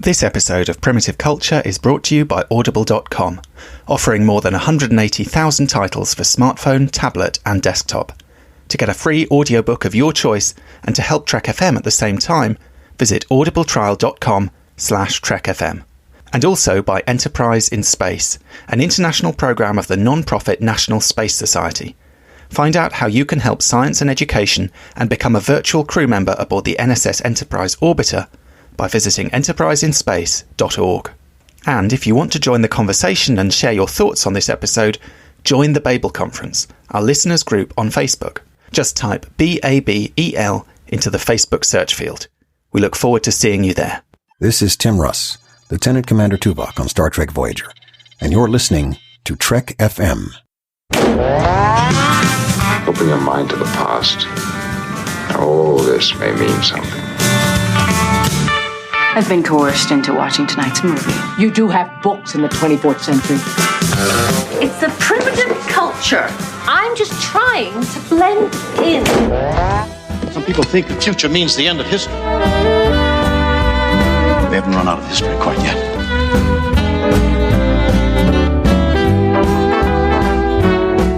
This episode of Primitive Culture is brought to you by Audible.com, offering more than 180,000 titles for smartphone, tablet and desktop. To get a free audiobook of your choice and to help Trek FM at the same time, visit audibletrial.com/trekfm. And also by Enterprise in Space, an international programme of the non-profit National Space Society. Find out how you can help science and education and become a virtual crew member aboard the NSS Enterprise Orbiter by visiting enterpriseinspace.org. And if you want to join the conversation and share your thoughts on this episode, join the Babel Conference, our listeners group on Facebook. Just type BABEL into the Facebook search field. We look forward to seeing you there. This is Tim Russ, Lieutenant Commander Tuvok on Star Trek Voyager, and you're listening to Trek FM. Open your mind to the past. Oh, this may mean something. I've been coerced into watching tonight's movie. You do have books in the 24th century. It's a primitive culture. I'm just trying to blend in. Some people think the future means the end of history. They haven't run out of history quite yet.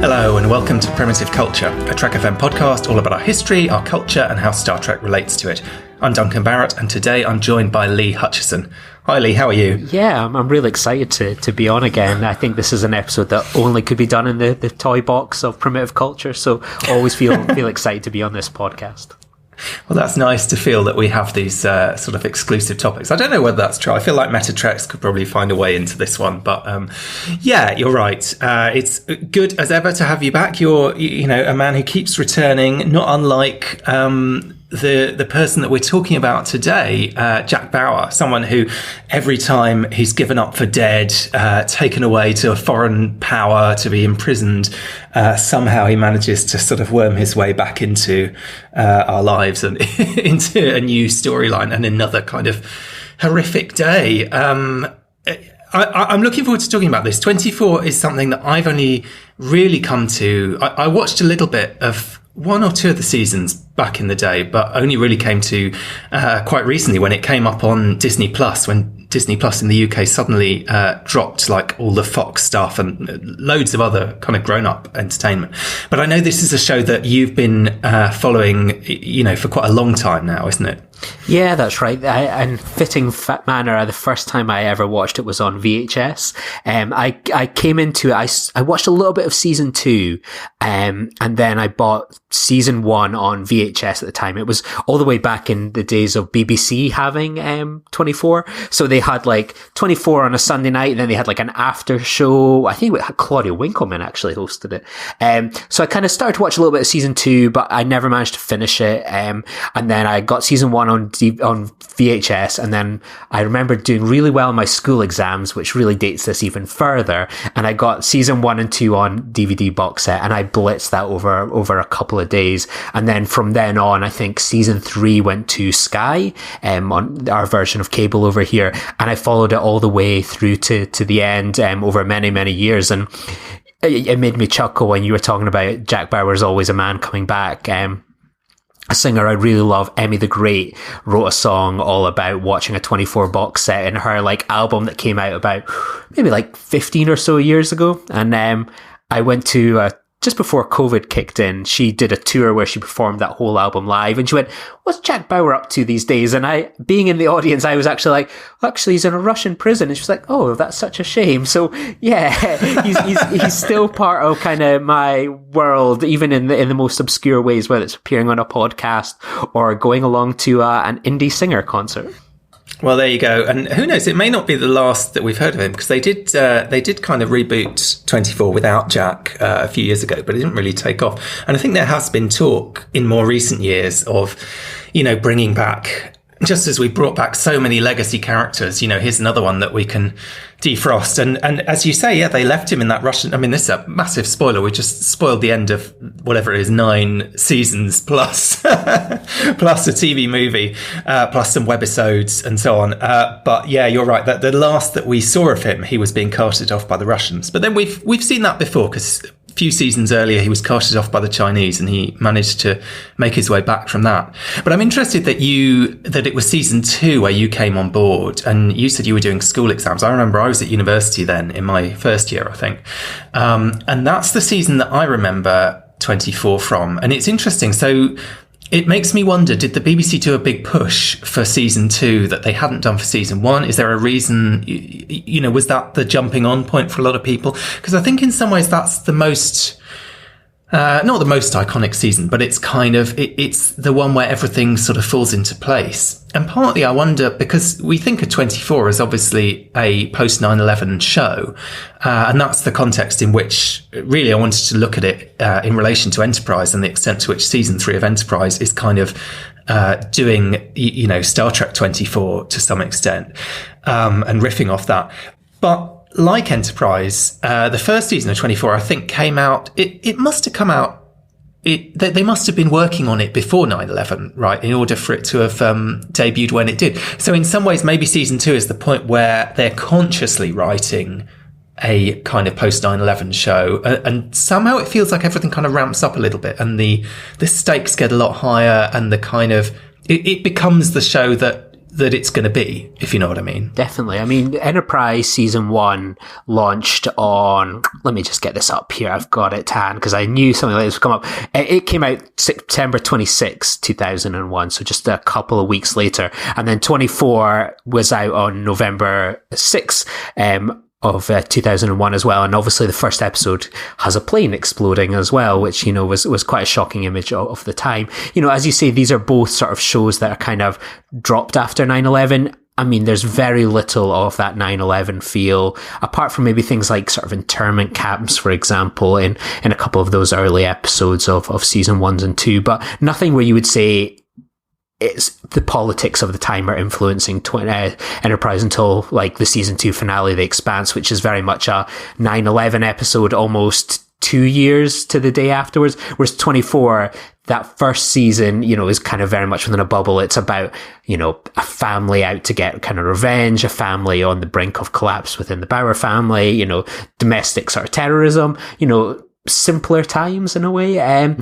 Hello and welcome to Primitive Culture, a Trek FM podcast all about our history, our culture and how Star Trek relates to it. I'm Duncan Barrett and today I'm joined by Lee Hutchison. Hi Lee, how are you? Yeah, I'm really excited to be on again. I think this is an episode that only could be done in the toy box of Primitive Culture, so always feel excited to be on this podcast. Well, that's nice to feel that we have these sort of exclusive topics. I don't know whether that's true. I feel like Metatreks could probably find a way into this one. But yeah, you're right. It's good as ever to have you back. You're, a man who keeps returning, not unlike the person that we're talking about today, Jack Bauer, someone who every time he's given up for dead, taken away to a foreign power to be imprisoned, somehow he manages to sort of worm his way back into our lives and into a new storyline and another kind of horrific day. I'm looking forward to talking about this. 24 is something that I've only really come to. I watched a little bit of one or two of the seasons back in the day, but only really came to quite recently when it came up on Disney Plus, when Disney Plus in the UK suddenly dropped like all the Fox stuff and loads of other kind of grown-up entertainment. But I know this is a show that you've been following, for quite a long time now, isn't it? Yeah, that's right. And fitting manner, the first time I ever watched it was on VHS. I came into it, I watched a little bit of season 2, and then I bought season 1 on VHS at the time. It was all the way back in the days of BBC having 24. So they had like 24 on a Sunday night, and then they had like an after show. I think Claudia Winkleman actually hosted it. So I kind of started to watch a little bit of season 2, but I never managed to finish it. And then I got season 1 on VHS, and then I remember doing really well in my school exams, which really dates this even further, and I got season 1 and 2 on DVD box set, and I blitzed that over a couple of days. And then from then on, I think season 3 went to Sky on our version of cable over here, and I followed it all the way through to the end over many years. And it made me chuckle when you were talking about Jack Bauer's Always a Man coming back. A singer I really love, Emmy the Great, wrote a song all about watching a 24 box set in her like album that came out about maybe like 15 or so years ago. And I went to just before COVID kicked in, she did a tour where she performed that whole album live, and she went, "What's Jack Bauer up to these days?" And I, being in the audience, I was actually like, "Actually, he's in a Russian prison." And she was like, "Oh, that's such a shame." So yeah, he's still part of kind of my world, even in the most obscure ways, whether it's appearing on a podcast or going along to an indie singer concert. Well, there you go. And who knows, it may not be the last that we've heard of him, because they did kind of reboot 24 without Jack a few years ago, but it didn't really take off. And I think there has been talk in more recent years of, bringing back, just as we brought back so many legacy characters, here's another one that we can defrost. And as you say, yeah, they left him in that Russian. I mean, this is a massive spoiler. We just spoiled the end of whatever it is, 9 seasons plus, plus a TV movie, plus some webisodes and so on. But yeah, you're right. That the last that we saw of him, he was being carted off by the Russians. But then we've seen that before, because a few seasons earlier, he was carted off by the Chinese, and he managed to make his way back from that. But I'm interested that it was season 2 where you came on board, and you said you were doing school exams. I remember I was at university then in my first year, I think. And that's the season that I remember 24 from. And it's interesting. So it makes me wonder, did the BBC do a big push for season 2 that they hadn't done for season 1? Is there a reason, was that the jumping on point for a lot of people? Because I think in some ways that's the most, not the most iconic season, but it's kind of, it's the one where everything sort of falls into place. And partly I wonder, because we think of 24 as obviously a post 9/11 show, and that's the context in which really I wanted to look at it in relation to Enterprise and the extent to which season 3 of Enterprise is kind of doing, Star Trek 24 to some extent, and riffing off that. But like Enterprise, the first season of 24, I think, came out, it must have come out, they must have been working on it before 9/11, right, in order for it to have debuted when it did. So in some ways, maybe season 2 is the point where they're consciously writing a kind of post 9/11 show, and somehow it feels like everything kind of ramps up a little bit, and the stakes get a lot higher, and the kind of it becomes the show that it's going to be, if you know what I mean. Definitely. I mean, Enterprise season 1 launched on, let me just get this up here. I've got it to hand because I knew something like this would come up. It came out September 26, 2001. So just a couple of weeks later. And then 24 was out on November 6th, of 2001 as well. And obviously the first episode has a plane exploding as well, which, was quite a shocking image of the time. As you say, these are both sort of shows that are kind of dropped after 9/11. I mean, there's very little of that 9/11 feel, apart from maybe things like sort of internment camps, for example, in a couple of those early episodes of season 1 and 2, but nothing where you would say it's the politics of the time are influencing Enterprise until like the season 2 finale, The Expanse, which is very much a 9/11 episode, almost 2 years to the day afterwards. Whereas 24, that first season, is kind of very much within a bubble. It's about, a family out to get kind of revenge, a family on the brink of collapse within the Bauer family, domestic sort of terrorism, simpler times in a way, and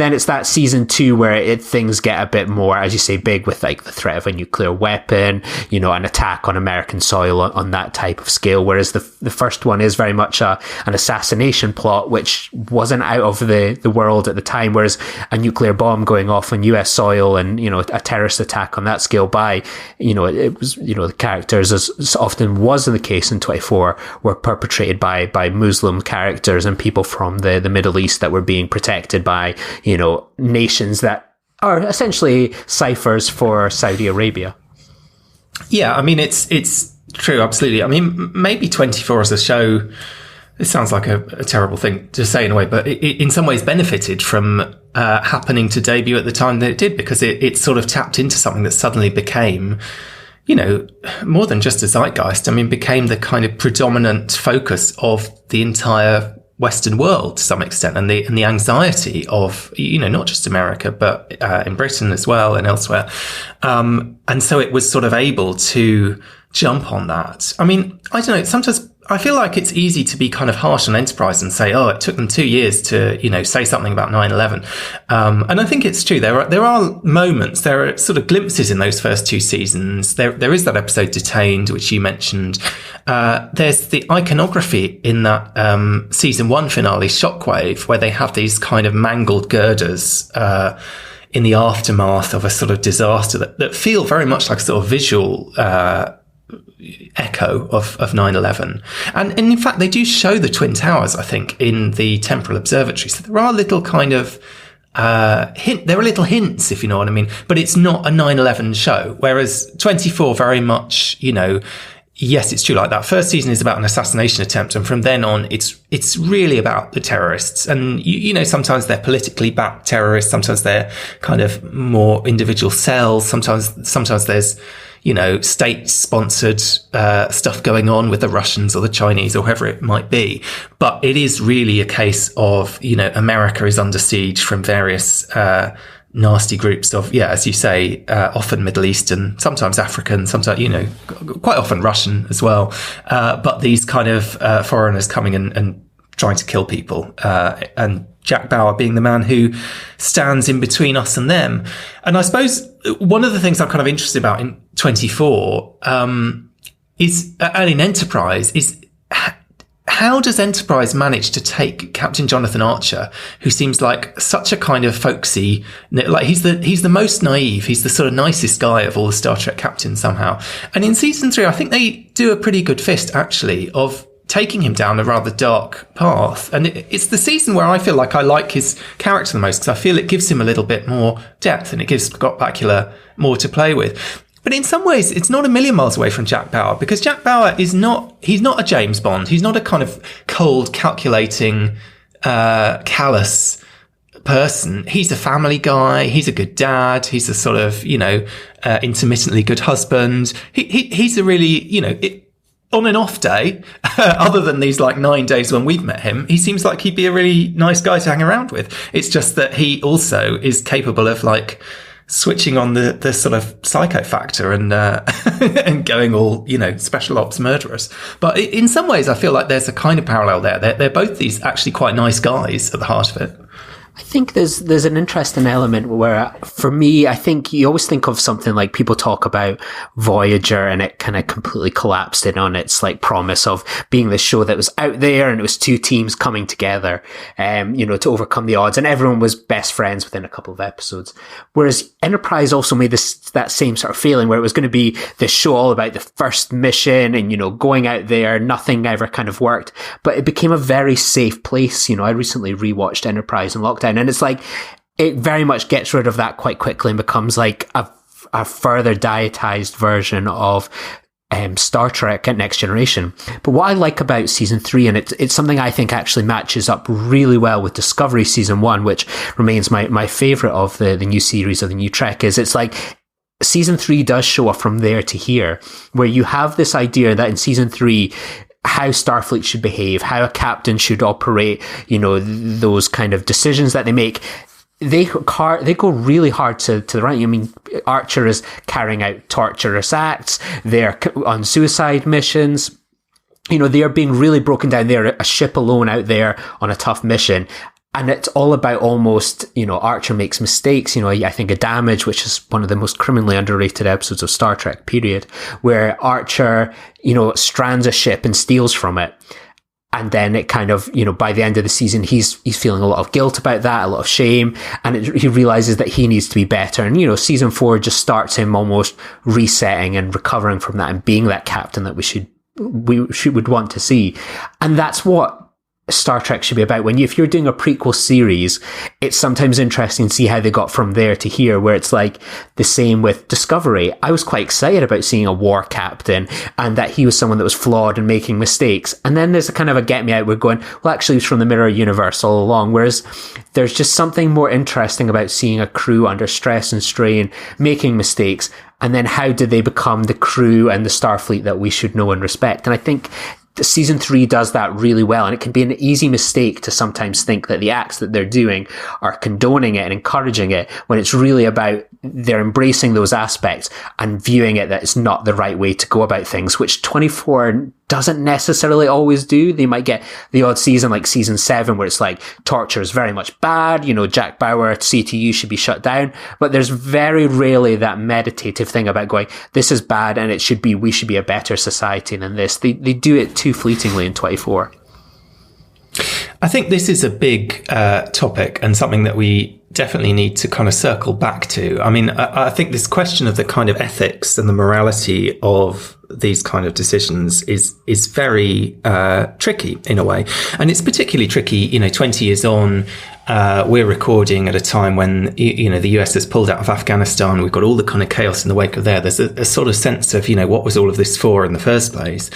then it's that season 2 where things get a bit more, as you say, big, with like the threat of a nuclear weapon, an attack on American soil on that type of scale, whereas the first one is very much an assassination plot which wasn't out of the world at the time, whereas a nuclear bomb going off on US soil and a terrorist attack on that scale by it was the characters, as often was in the case in 24, were perpetrated by Muslim characters and people from the Middle East that were being protected by, nations that are essentially ciphers for Saudi Arabia. Yeah, I mean, it's true, absolutely. I mean, maybe 24 as a show, it sounds like a terrible thing to say in a way, but it in some ways benefited from happening to debut at the time that it did, because it sort of tapped into something that suddenly became, more than just a zeitgeist. I mean, became the kind of predominant focus of the entire Western world to some extent, and the anxiety of, not just America, but in Britain as well and elsewhere. And so it was sort of able to jump on that. I mean, I don't know, sometimes I feel like it's easy to be kind of harsh on Enterprise and say, it took them 2 years to, say something about 9/11. And I think it's true. There are moments, there are sort of glimpses in those first 2 seasons. There is that episode Detained, which you mentioned. There's the iconography in that season 1 finale, Shockwave, where they have these kind of mangled girders in the aftermath of a sort of disaster that feel very much like a sort of visual echo of 9/11. And in fact, they do show the Twin Towers, I think, in the Temporal Observatory. So there are little kind of there are little hints, if you know what I mean, but it's not a 9/11 show. Whereas 24 very much, yes, it's true. Like that first season is about an assassination attempt, and from then on, it's really about the terrorists. And sometimes they're politically backed terrorists, sometimes they're kind of more individual cells. Sometimes there's state-sponsored stuff going on with the Russians or the Chinese or whoever it might be. But it is really a case of, America is under siege from various nasty groups of, as you say, often Middle Eastern, sometimes African, sometimes, quite often Russian as well. But these kind of foreigners coming and trying to kill people, and Jack Bauer being the man who stands in between us and them. And I suppose one of the things I'm kind of interested about in 24 is, and in Enterprise, is how does Enterprise manage to take Captain Jonathan Archer, who seems like such a kind of folksy, like he's the most naive, he's the sort of nicest guy of all the Star Trek captains somehow. And in season 3, I think they do a pretty good fist actually of taking him down a rather dark path. And it's the season where I feel like I like his character the most, because I feel it gives him a little bit more depth and it gives Scott Bakula more to play with. But in some ways, it's not a million miles away from Jack Bauer, because Jack Bauer he's not a James Bond. He's not a kind of cold, calculating, callous person. He's a family guy. He's a good dad. He's a sort of, intermittently good husband. He's a really, on an off day, other than these like 9 days when we've met him, he seems like he'd be a really nice guy to hang around with. It's just that he also is capable of like switching on the sort of psycho factor and and going all, special ops murderers. But in some ways, I feel like there's a kind of parallel there. They're both these actually quite nice guys at the heart of it. I think there's an interesting element where, for me, I think you always think of something like people talk about Voyager and it kind of completely collapsed in on its like promise of being this show that was out there and it was two teams coming together, to overcome the odds, and everyone was best friends within a couple of episodes. Whereas Enterprise also made that same sort of feeling where it was going to be this show all about the first mission and, going out there, nothing ever kind of worked, but it became a very safe place. I recently rewatched Enterprise in lockdown, and it's like, it very much gets rid of that quite quickly and becomes like a further dietized version of Star Trek at Next Generation. But what I like about season 3, and it's something I think actually matches up really well with Discovery season 1, which remains my favorite of the new series of the new Trek, is it's like season 3 does show up from there to here, where you have this idea that in season 3, how Starfleet should behave, how a captain should operate, those kind of decisions that they make. They go really hard to the right. I mean, Archer is carrying out torturous acts. They're on suicide missions. They are being really broken down. They're a ship alone out there on a tough mission. And it's all about almost, Archer makes mistakes. I think a Damage, which is one of the most criminally underrated episodes of Star Trek, period, where Archer, strands a ship and steals from it. And then it kind of, by the end of the season, he's feeling a lot of guilt about that, a lot of shame. And he realizes that he needs to be better. And, season 4 just starts him almost resetting and recovering from that and being that captain that we would want to see. And that's what Star Trek should be about. If you're doing a prequel series, it's sometimes interesting to see how they got from there to here, where it's like the same with Discovery. I was quite excited about seeing a war captain and that he was someone that was flawed and making mistakes. And then there's a kind of a get me out, we're going, well, actually he's from the mirror universe all along. Whereas there's just something more interesting about seeing a crew under stress and strain, making mistakes. And then how did they become the crew and the Starfleet that we should know and respect? And I think season 3 does that really well, and it can be an easy mistake to sometimes think that the acts that they're doing are condoning it and encouraging it, when it's really about they're embracing those aspects and viewing it that it's not the right way to go about things, which 24 doesn't necessarily always do. They might get the odd season like season 7 where it's like torture is very much bad, Jack Bauer CTU should be shut down, but there's very rarely that meditative thing about going, this is bad and we should be a better society than this. They do it too fleetingly in 24. I think this is a big topic and something that we definitely need to kind of circle back to. I mean, I think this question of the kind of ethics and the morality of these kind of decisions is very tricky in a way. And it's particularly tricky, 20 years on, we're recording at a time when, the US has pulled out of Afghanistan. We've got all the kind of chaos in the wake of there. There's a sort of sense of, what was all of this for in the first place?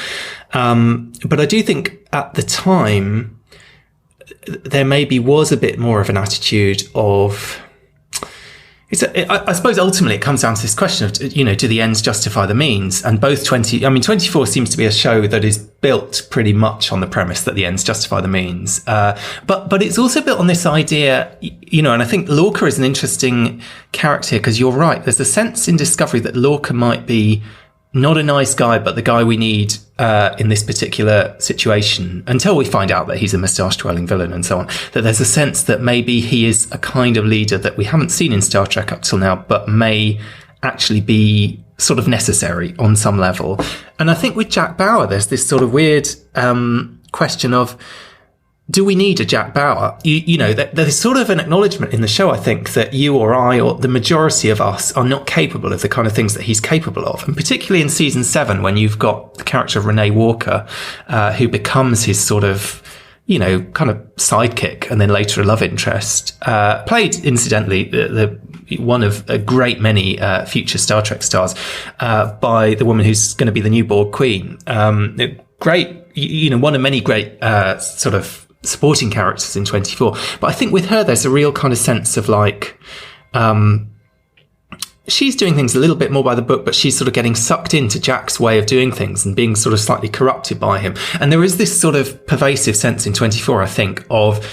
But I do think at the time, there maybe was a bit more of an attitude of, I suppose ultimately it comes down to this question of, do the ends justify the means? And both 24 seems to be a show that is built pretty much on the premise that the ends justify the means. But it's also built on this idea, and I think Lorca is an interesting character because you're right. There's a sense in Discovery that Lorca might be not a nice guy, but the guy we need in this particular situation, until we find out that he's a moustache-twirling villain and so on, that there's a sense that maybe he is a kind of leader that we haven't seen in Star Trek up till now, but may actually be sort of necessary on some level. And I think with Jack Bauer, there's this sort of weird question of, do we need a Jack Bauer? You know, there's sort of an acknowledgement in the show, I think, that you or I or the majority of us are not capable of the kind of things that he's capable of. And particularly in season 7, when you've got the character of Renee Walker, who becomes his sort of, you know, kind of sidekick and then later a love interest, played, incidentally, the one of a great many future Star Trek stars by the woman who's going to be the new Borg Queen. Great, you know, one of many great sort of supporting characters in 24. But I think with her, there's a real kind of sense of like, she's doing things a little bit more by the book, but she's sort of getting sucked into Jack's way of doing things and being sort of slightly corrupted by him. And there is this sort of pervasive sense in 24, I think, of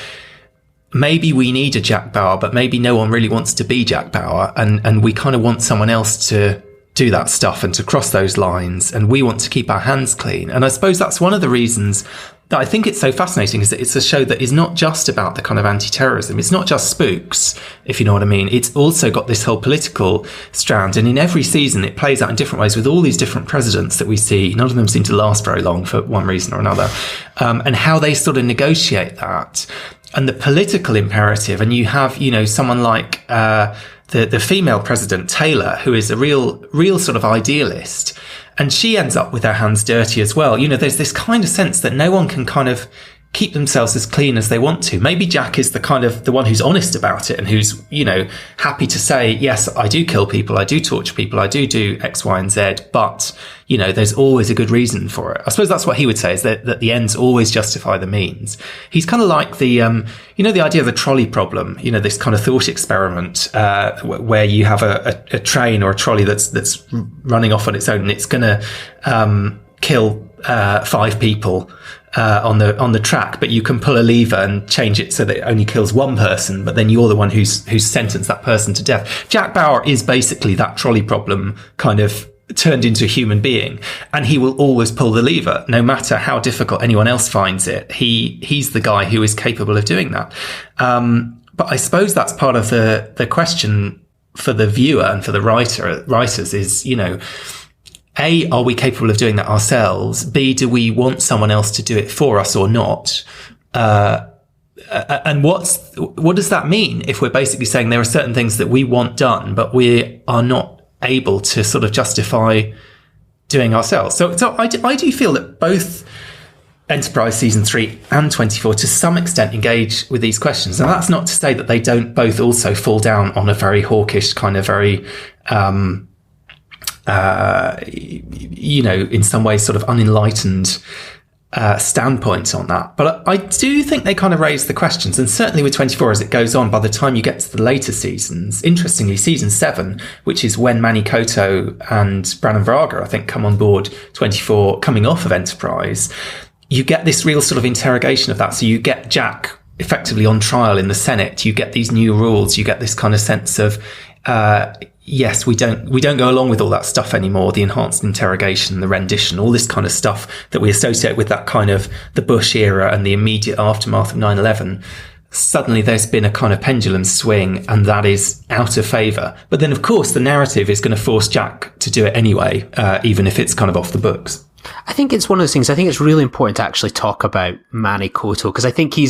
maybe we need a Jack Bauer, but maybe no one really wants to be Jack Bauer. And we kind of want someone else to do that stuff and to cross those lines. And we want to keep our hands clean. And I suppose that's one of the reasons that I think it's so fascinating, is that it's a show that is not just about the kind of anti-terrorism. It's not just spooks, if you know what I mean. It's also got this whole political strand. And in every season, it plays out in different ways with all these different presidents that we see. None of them seem to last very long for one reason or another. And how they sort of negotiate that. And the political imperative. And you have, you know, someone like the female president, Taylor, who is a real sort of idealist. And she ends up with her hands dirty as well. You know, there's this kind of sense that no one can kind of keep themselves as clean as they want to. Maybe Jack is the one who's honest about it and who's, you know, happy to say, yes, I do kill people, I do torture people, I do X, Y, and Z, but, you know, there's always a good reason for it. I suppose that's what he would say, is that the ends always justify the means. He's kind of like the, you know, the idea of the trolley problem, you know, this kind of thought experiment, where you have a train or a trolley that's running off on its own and it's going to, kill, 5 people, on the track, but you can pull a lever and change it so that it only kills one person, but then you're the one who's sentenced that person to death. Jack Bauer is basically that trolley problem kind of turned into a human being, and he will always pull the lever, no matter how difficult anyone else finds it. He's the guy who is capable of doing that. But I suppose that's part of the question for the viewer and for the writers is, you know, A, are we capable of doing that ourselves? B, do we want someone else to do it for us or not? And what does that mean if we're basically saying there are certain things that we want done, but we are not able to sort of justify doing ourselves? So I do feel that both Enterprise Season 3 and 24 to some extent engage with these questions. Now, that's not to say that they don't both also fall down on a very hawkish kind of very, you know, in some ways sort of unenlightened standpoint on that. But I do think they kind of raise the questions, and certainly with 24 as it goes on, by the time you get to the later seasons, interestingly, season 7, which is when Manny, Coto and Brannon Braga, I think, come on board 24, coming off of Enterprise, you get this real sort of interrogation of that. So you get Jack effectively on trial in the Senate, you get these new rules, you get this kind of sense of, yes, we don't go along with all that stuff anymore. The enhanced interrogation, the rendition, all this kind of stuff that we associate with that kind of the Bush era and the immediate aftermath of 9/11. Suddenly there's been a kind of pendulum swing, and that is out of favour. But then, of course, the narrative is going to force Jack to do it anyway, even if it's kind of off the books. I think it's one of those things. I think it's really important to actually talk about Manny Coto, because I think he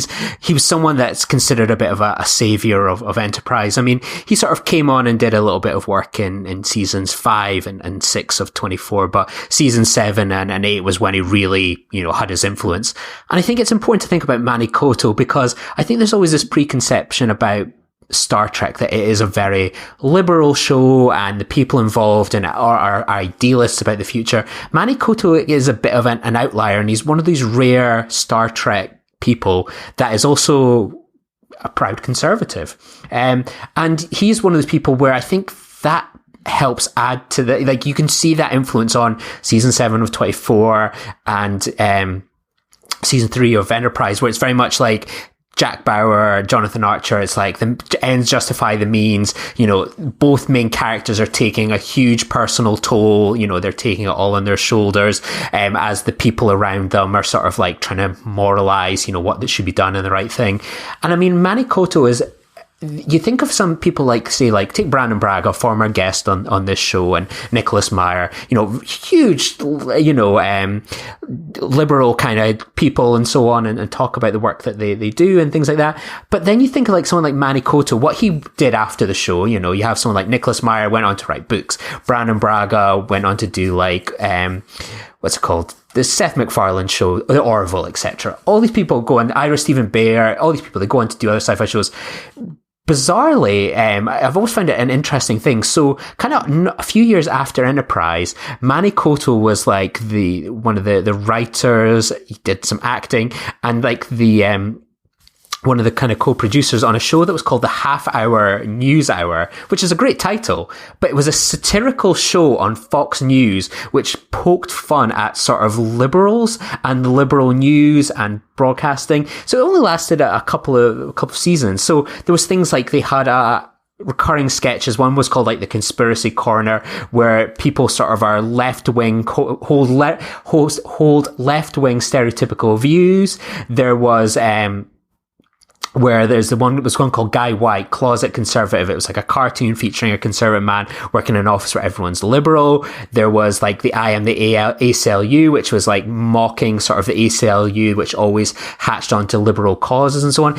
was someone that's considered a bit of a savior of Enterprise. I mean, he sort of came on and did a little bit of work in seasons 5 and 6 of 24, but season 7 and 8 was when he really, you know, had his influence. And I think it's important to think about Manny Coto, because I think there's always this preconception about Star Trek that it is a very liberal show and the people involved in it are idealists about the future. Manny Coto is a bit of an outlier, and he's one of these rare Star Trek people that is also a proud conservative. And he's one of those people where I think that helps add to the, like, you can see that influence on season 7 of 24 and season 3 of Enterprise, where it's very much like Jack Bauer, Jonathan Archer, it's like the ends justify the means. You know, both main characters are taking a huge personal toll. You know, they're taking it all on their shoulders, as the people around them are sort of like trying to moralize, you know, what should be done and the right thing. And I mean, Manny Coto is, you think of some people like, say, like, take Brannon Braga, former guest on this show, and Nicholas Meyer, you know, huge, you know, liberal kind of people and so on, and talk about the work that they do and things like that. But then you think of like someone like Manny Coto, what he did after the show. You know, you have someone like Nicholas Meyer went on to write books. Brannon Braga went on to do like, what's it called? The Seth MacFarlane show, The Orville, etc. All these people go on, Ira Stephen Bear, all these people, they go on to do other sci-fi shows. Bizarrely, I've always found it an interesting thing. So, kind of a few years after Enterprise, Manny Coto was like one of the writers. He did some acting, and like one of the kind of co-producers on a show that was called the Half Hour News Hour, which is a great title, but it was a satirical show on Fox News, which poked fun at sort of liberals and liberal news and broadcasting. So it only lasted a couple of seasons. So there was things like they had recurring sketches. One was called like the Conspiracy Corner, where people sort of are left-wing, hold left-wing stereotypical views. There was, where there's one called Guy White, Closet Conservative. It was like a cartoon featuring a conservative man working in an office where everyone's liberal. There was like the I Am the ACLU, which was like mocking sort of the ACLU, which always hatched onto liberal causes and so on.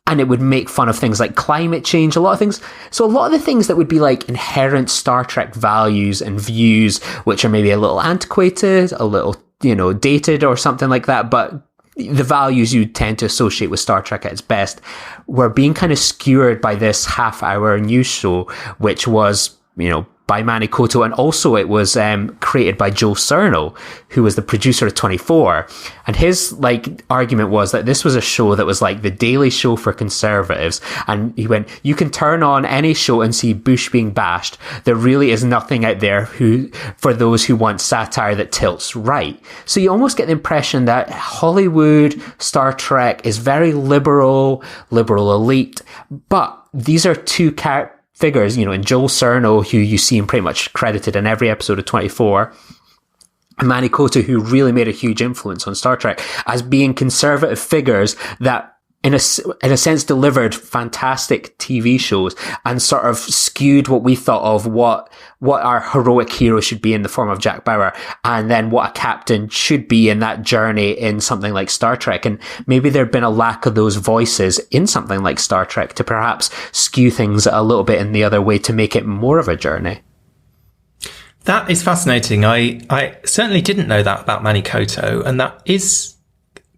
And it would make fun of things like climate change, a lot of things. So a lot of the things that would be like inherent Star Trek values and views, which are maybe a little antiquated, a little, you know, dated or something like that, but the values you tend to associate with Star Trek at its best, were being kind of skewered by this half-hour news show, which was, you know, by Manny Coto, and also it was created by Joe Cerno, who was the producer of 24. And his like argument was that this was a show that was like the Daily Show for conservatives. And he went, you can turn on any show and see Bush being bashed. There really is nothing out there for those who want satire that tilts right. So you almost get the impression that Hollywood, Star Trek is very liberal elite, but these are two figures, you know, in Joel Cerno, who you see him pretty much credited in every episode of 24, and Manny Coto, who really made a huge influence on Star Trek, as being conservative figures that in a sense delivered fantastic TV shows and sort of skewed what we thought of what our heroic hero should be in the form of Jack Bauer, and then what a captain should be in that journey in something like Star Trek. And maybe there'd been a lack of those voices in something like Star Trek to perhaps skew things a little bit in the other way to make it more of a journey. That is fascinating. I certainly didn't know that about Manny Coto, and that is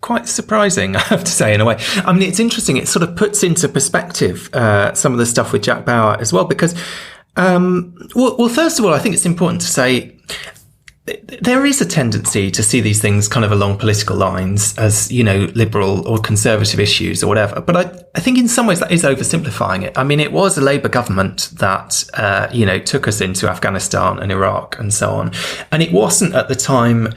quite surprising, I have to say, in a way. I mean, it's interesting. It sort of puts into perspective some of the stuff with Jack Bauer as well, because, well, first of all, I think it's important to say there is a tendency to see these things kind of along political lines as, you know, liberal or conservative issues or whatever. But I think in some ways that is oversimplifying it. I mean, it was a Labour government that, you know, took us into Afghanistan and Iraq and so on. And it wasn't at the time.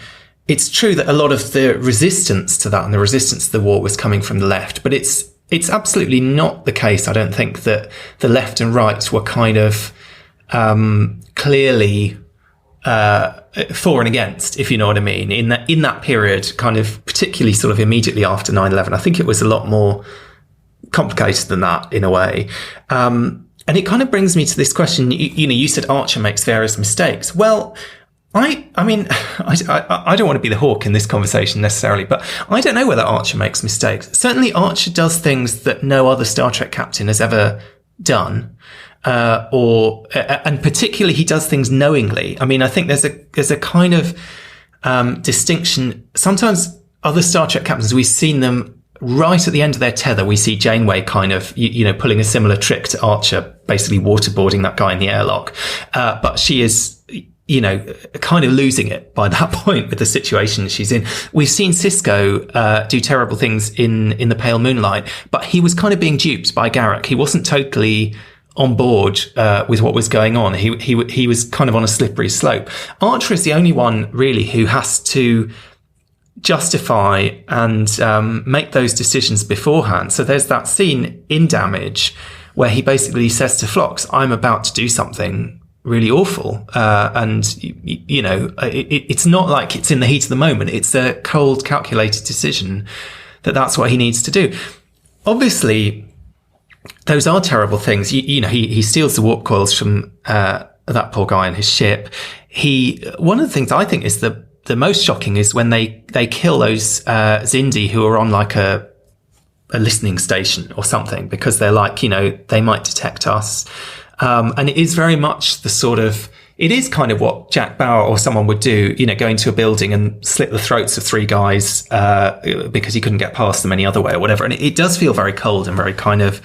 It's true that a lot of the resistance to that and the resistance to the war was coming from the left, but it's absolutely not the case, I don't think, that the left and right were kind of clearly for and against, if you know what I mean, in that period, kind of particularly sort of immediately after 9/11. I think it was a lot more complicated than that in a way. And it kind of brings me to this question. You know, you said Archer makes various mistakes. Well, I mean, I don't want to be the hawk in this conversation necessarily, but I don't know whether Archer makes mistakes. Certainly Archer does things that no other Star Trek captain has ever done. And particularly he does things knowingly. I mean, I think there's a kind of, distinction. Sometimes other Star Trek captains, we've seen them right at the end of their tether. We see Janeway kind of, you know, pulling a similar trick to Archer, basically waterboarding that guy in the airlock. But she is, you know, kind of losing it by that point with the situation she's in. We've seen Sisko do terrible things in The Pale Moonlight, but he was kind of being duped by Garak. He wasn't totally on board with what was going on. He was kind of on a slippery slope. Archer is the only one really who has to justify and make those decisions beforehand. So there's that scene in Damage where he basically says to Phlox, I'm about to do something really awful. And, you know, it's not like it's in the heat of the moment. It's a cold, calculated decision that's what he needs to do. Obviously, those are terrible things. You know, he steals the warp coils from that poor guy on his ship. One of the things I think is the most shocking is when they kill those Xindi who are on like a listening station or something, because they're like, you know, they might detect us. And it is very much the sort of, it is kind of what Jack Bauer or someone would do, you know, go into a building and slit the throats of 3 guys because he couldn't get past them any other way or whatever. And it does feel very cold and very kind of,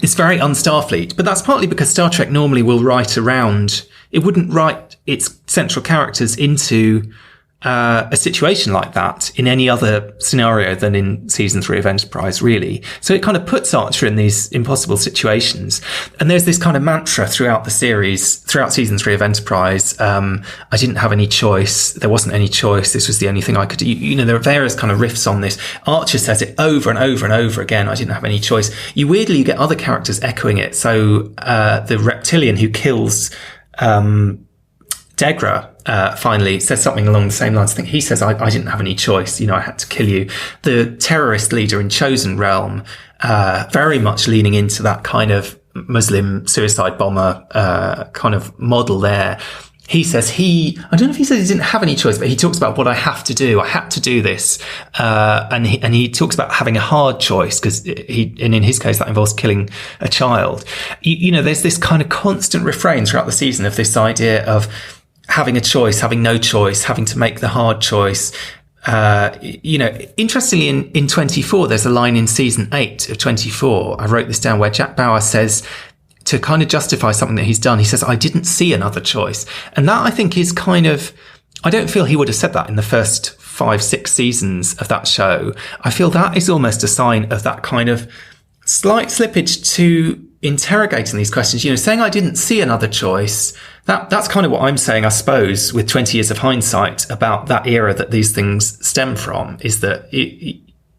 it's very un-Starfleet. But that's partly because Star Trek normally will write around, it wouldn't write its central characters into a situation like that in any other scenario than in season 3 of Enterprise, really. So it kind of puts Archer in these impossible situations. And there's this kind of mantra throughout the series, throughout season 3 of Enterprise. I didn't have any choice. There wasn't any choice. This was the only thing I could do. You know, there are various kind of riffs on this. Archer says it over and over and over again. I didn't have any choice. You get other characters echoing it. So, the reptilian who kills, Degra, finally says something along the same lines. I think he says, I didn't have any choice. You know, I had to kill you. The terrorist leader in Chosen Realm, very much leaning into that kind of Muslim suicide bomber, kind of model there. He says I don't know if he says he didn't have any choice, but he talks about what I have to do. I had to do this. And he talks about having a hard choice because and in his case, that involves killing a child. You know, there's this kind of constant refrain throughout the season of this idea of having a choice, having no choice, having to make the hard choice. You know, interestingly, in 24, there's a line in season 8 of 24. I wrote this down where Jack Bauer says, to kind of justify something that he's done, he says, I didn't see another choice. And that I think is kind of, I don't feel he would have said that in the first 5-6 seasons of that show. I feel that is almost a sign of that kind of slight slippage to interrogating these questions, you know, saying I didn't see another choice. That's kind of what I'm saying, I suppose, with 20 years of hindsight about that era that these things stem from, is that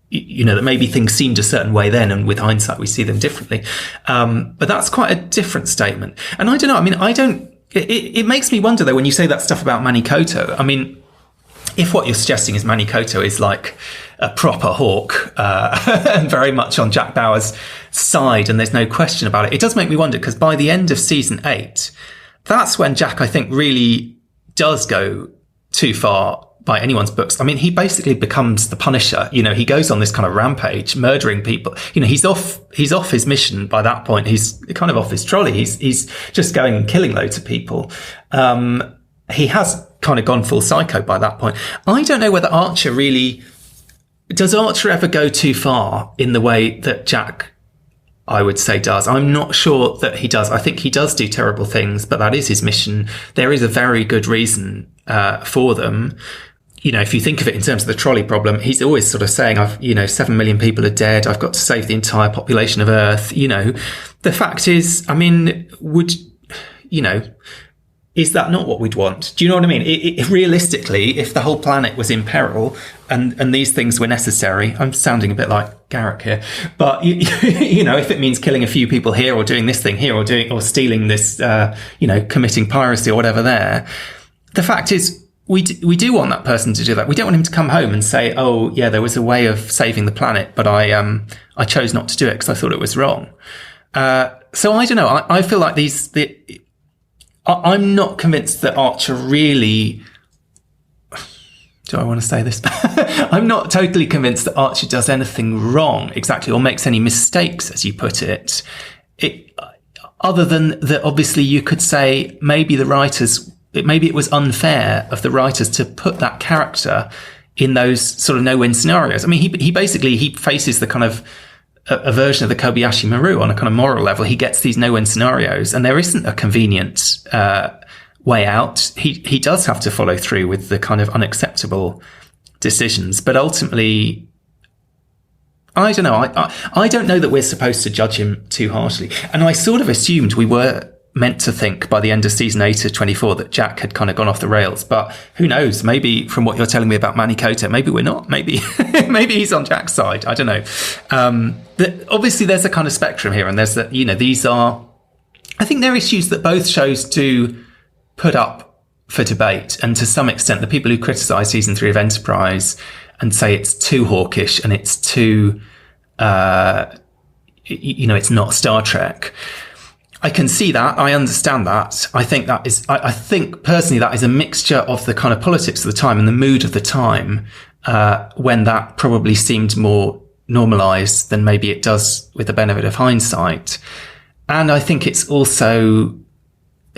you know, that maybe things seemed a certain way then, and with hindsight we see them differently. But that's quite a different statement. And I don't know, I mean, it makes me wonder though, when you say that stuff about Manny Coto, I mean, if what you're suggesting is Manny Coto is like a proper hawk, and very much on Jack Bauer's side, and there's no question about it, it does make me wonder, because by the end of season 8, that's when Jack, I think, really does go too far by anyone's books. I mean, he basically becomes the Punisher. You know, he goes on this kind of rampage, murdering people. You know, he's off his mission by that point. He's kind of off his trolley. He's just going and killing loads of people. He has kind of gone full psycho by that point. I don't know whether does Archer ever go too far in the way that Jack, I would say, does. I'm not sure that he does. I think he does do terrible things, but that is his mission. There is a very good reason for them. You know, if you think of it in terms of the trolley problem, he's always sort of saying, 7 million people are dead. I've got to save the entire population of Earth. You know, the fact is, I mean, is that not what we'd want? Do you know what I mean? Realistically, if the whole planet was in peril and these things were necessary, I'm sounding a bit like Garrick here, but you know, if it means killing a few people here or doing this thing here or stealing this, committing piracy or whatever there, the fact is, we do want that person to do that. We don't want him to come home and say, oh yeah, there was a way of saving the planet, but I chose not to do it because I thought it was wrong. So I don't know. I feel like I'm not convinced that Archer really, do I want to say this? I'm not totally convinced that Archer does anything wrong exactly, or makes any mistakes, as you put it. Other than that, obviously you could say maybe it was unfair of the writers to put that character in those sort of no-win scenarios. I mean, he faces the kind of a version of the Kobayashi Maru on a kind of moral level. He gets these no-win scenarios, and there isn't a convenient way out. He does have to follow through with the kind of unacceptable decisions, but ultimately, I don't know. I don't know that we're supposed to judge him too harshly, and I sort of assumed we were meant to think by the end of season 8 of 24 that Jack had kind of gone off the rails. But who knows? Maybe from what you're telling me about Manny Coto, maybe we're not. Maybe maybe he's on Jack's side. I don't know. Obviously, there's a kind of spectrum here, and there's that. These are. I think they're issues that both shows do put up for debate, and to some extent, the people who criticise season 3 of Enterprise and say it's too hawkish and it's too, it's not Star Trek. I can see that. I understand that. I think that is, I think personally that is a mixture of the kind of politics of the time and the mood of the time, when that probably seemed more normalized than maybe it does with the benefit of hindsight. And I think it's also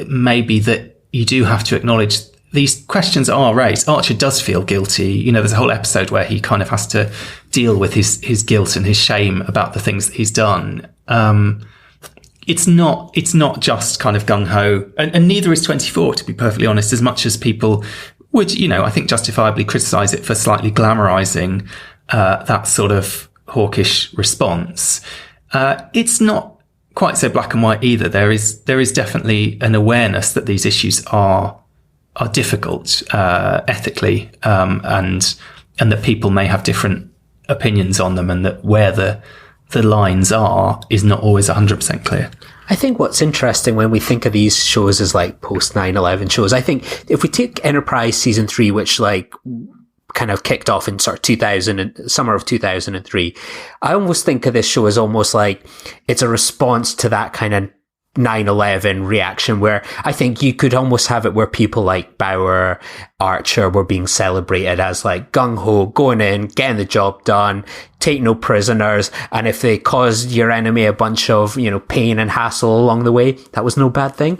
maybe that you do have to acknowledge these questions are raised. Archer does feel guilty. There's a whole episode where he kind of has to deal with his guilt and his shame about the things that he's done. It's not just kind of gung-ho, and neither is 24, to be perfectly honest, as much as people would, I think justifiably criticize it for slightly glamorizing, that sort of hawkish response. It's not quite so black and white either. There is definitely an awareness that these issues are difficult, ethically, and that people may have different opinions on them, and that where the lines are is not always 100% clear. I think what's interesting when we think of these shows as like post 9/11 shows, I think if we take Enterprise season 3, which like kind of kicked off in sort of summer of 2003, I almost think of this show as almost like it's a response to that kind of 9/11 reaction, where I think you could almost have it where people like Bauer, Archer were being celebrated as like gung-ho, going in, getting the job done, take no prisoners, and if they caused your enemy a bunch of, pain and hassle along the way, that was no bad thing.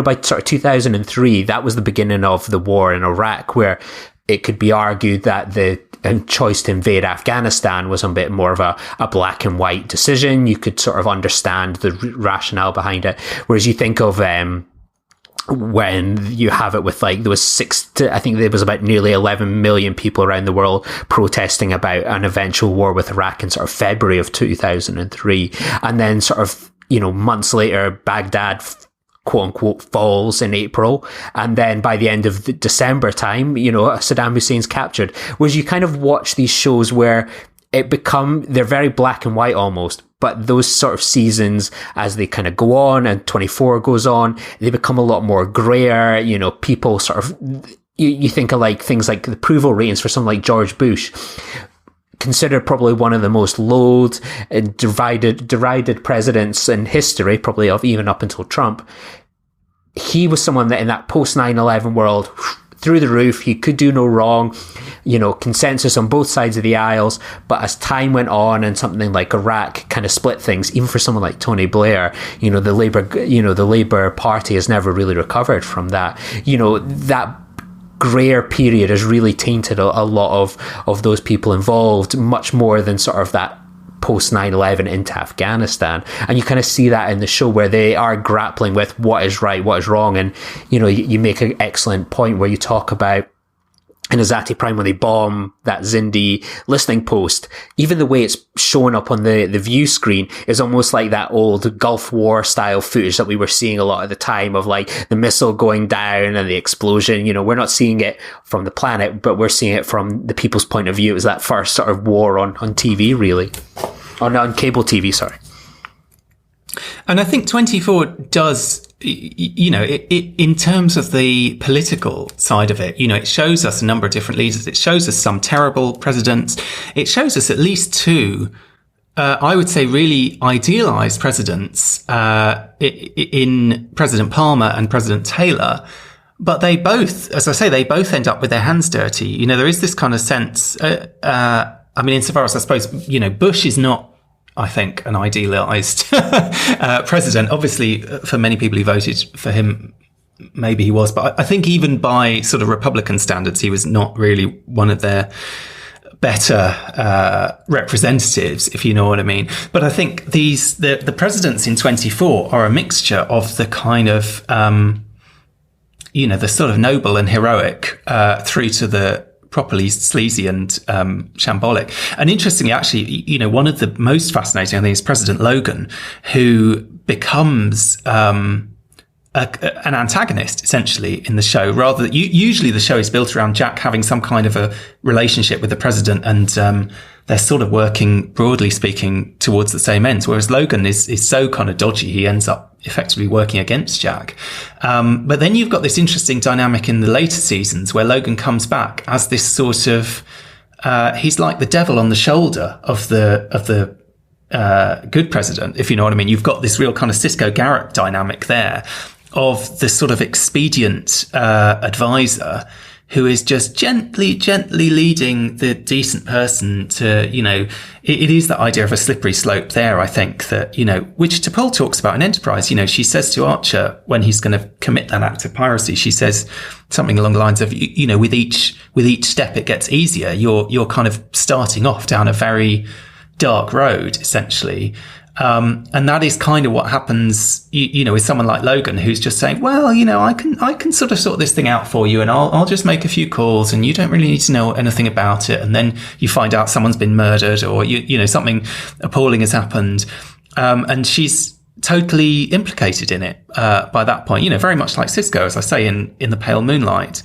By sort of 2003, that was the beginning of the war in Iraq, where it could be argued that the choice to invade Afghanistan was a bit more of a black and white decision. You could sort of understand the rationale behind it. Whereas you think of when you have it with like, there was I think there was about nearly 11 million people around the world protesting about an eventual war with Iraq in sort of February of 2003. And then sort of, months later, Baghdad quote unquote falls in April, and then by the end of the December time, Saddam Hussein's captured. Whereas you kind of watch these shows where they're very black and white almost, but those sort of seasons, as they kind of go on and 24 goes on, they become a lot more grayer. People sort of, you think of like things like the approval ratings for someone like George Bush, considered probably one of the most loathed and derided presidents in history, probably of even up until Trump. He was someone that in that post 9/11 world, through the roof, he could do no wrong, consensus on both sides of the aisles. But as time went on and something like Iraq kind of split things, even for someone like Tony Blair, the Labour Party has never really recovered from that. That grayer period has really tainted a lot of those people involved, much more than sort of that post 9/11 into Afghanistan. And you kind of see that in the show, where they are grappling with what is right, what is wrong. And you make an excellent point where you talk about in Azati Prime when they bomb that Xindi listening post, even the way it's shown up on the view screen is almost like that old Gulf War style footage that we were seeing a lot of the time, of like the missile going down and the explosion. We're not seeing it from the planet, but we're seeing it from the people's point of view. It was that first sort of war on TV, really. On cable TV, sorry. And I think 24 does, in terms of the political side of it, it shows us a number of different leaders. It shows us some terrible presidents. It shows us at least two, I would say, really idealized presidents, in President Palmer and President Taylor. But they both, as I say, they both end up with their hands dirty. There is this kind of sense, insofar as I suppose, Bush is not, I think, an idealized president. Obviously, for many people who voted for him, maybe he was. But I think even by sort of Republican standards, he was not really one of their better representatives, if you know what I mean. But I think the presidents in 24 are a mixture of the kind of, the sort of noble and heroic through to the properly sleazy and shambolic. And interestingly, actually, one of the most fascinating, I think, is President Logan, who becomes an antagonist essentially in the show. Rather, usually the show is built around Jack having some kind of a relationship with the president, and they're sort of working, broadly speaking, towards the same ends. Whereas Logan is so kind of dodgy, he ends up effectively working against Jack. But then you've got this interesting dynamic in the later seasons where Logan comes back as this sort of he's like the devil on the shoulder of the good president, if you know what I mean. You've got this real kind of Cisco Garrett dynamic there of the sort of expedient advisor who is just gently leading the decent person to, it is that idea of a slippery slope there, I think, that, which T'Pol talks about in Enterprise. She says to Archer when he's going to commit that act of piracy, she says something along the lines of, with each step it gets easier. You're kind of starting off down a very dark road, essentially. And that is kind of what happens, with someone like Logan, who's just saying, well, I can sort of sort this thing out for you, and I'll just make a few calls, and you don't really need to know anything about it. And then you find out someone's been murdered, or something appalling has happened. And she's totally implicated in it, by that point, very much like Cisco, as I say, in The Pale Moonlight.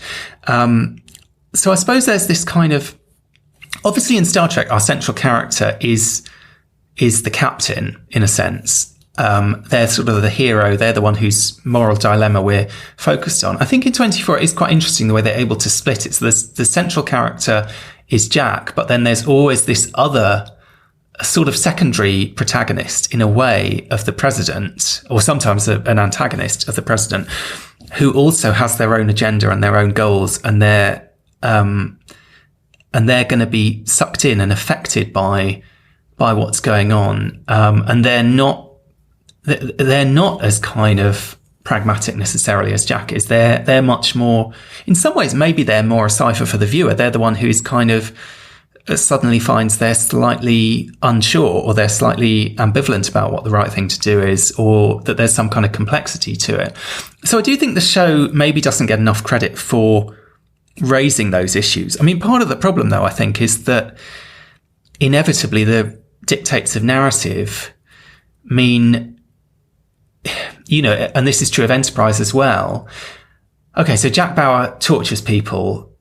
So I suppose there's this kind of, obviously in Star Trek, our central character is the captain, in a sense. They're sort of the hero. They're the one whose moral dilemma we're focused on. I think in 24, it is quite interesting the way they're able to split it. So the central character is Jack, but then there's always this other sort of secondary protagonist, in a way, of the president, or sometimes an antagonist of the president, who also has their own agenda and their own goals, and they're going to be sucked in and affected by what's going on. And they're not as kind of pragmatic necessarily as Jack is. They're much more, in some ways, maybe they're more a cipher for the viewer. They're the one who's kind of suddenly finds they're slightly unsure, or they're slightly ambivalent about what the right thing to do is, or that there's some kind of complexity to it. So I do think the show maybe doesn't get enough credit for raising those issues. I mean, part of the problem, though, I think, is that inevitably the dictates of narrative mean, and this is true of Enterprise as well. Okay, so Jack Bauer tortures people.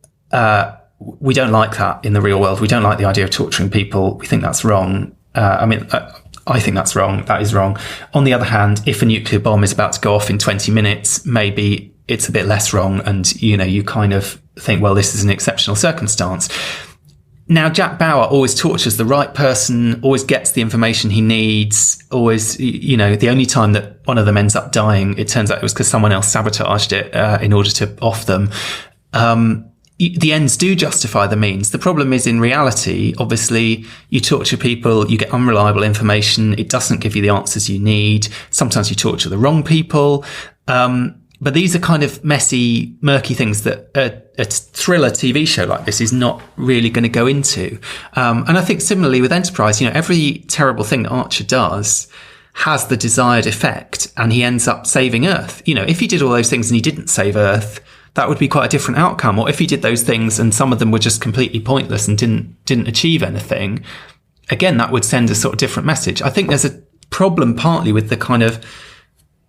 We don't like that in the real world. We don't like the idea of torturing people. We think that's wrong. I think that's wrong. That is wrong. On the other hand, if a nuclear bomb is about to go off in 20 minutes, maybe it's a bit less wrong. And, you kind of think, well, this is an exceptional circumstance. Now, Jack Bauer always tortures the right person, always gets the information he needs, always, the only time that one of them ends up dying, it turns out it was because someone else sabotaged it in order to off them. The ends do justify the means. The problem is, in reality, obviously, you torture people, you get unreliable information, it doesn't give you the answers you need. Sometimes you torture the wrong people. But these are kind of messy, murky things that a thriller TV show like this is not really going to go into. And I think similarly with Enterprise, every terrible thing that Archer does has the desired effect, and he ends up saving Earth. If he did all those things and he didn't save Earth, that would be quite a different outcome. Or if he did those things and some of them were just completely pointless and didn't achieve anything, again, that would send a sort of different message. I think there's a problem partly with the kind of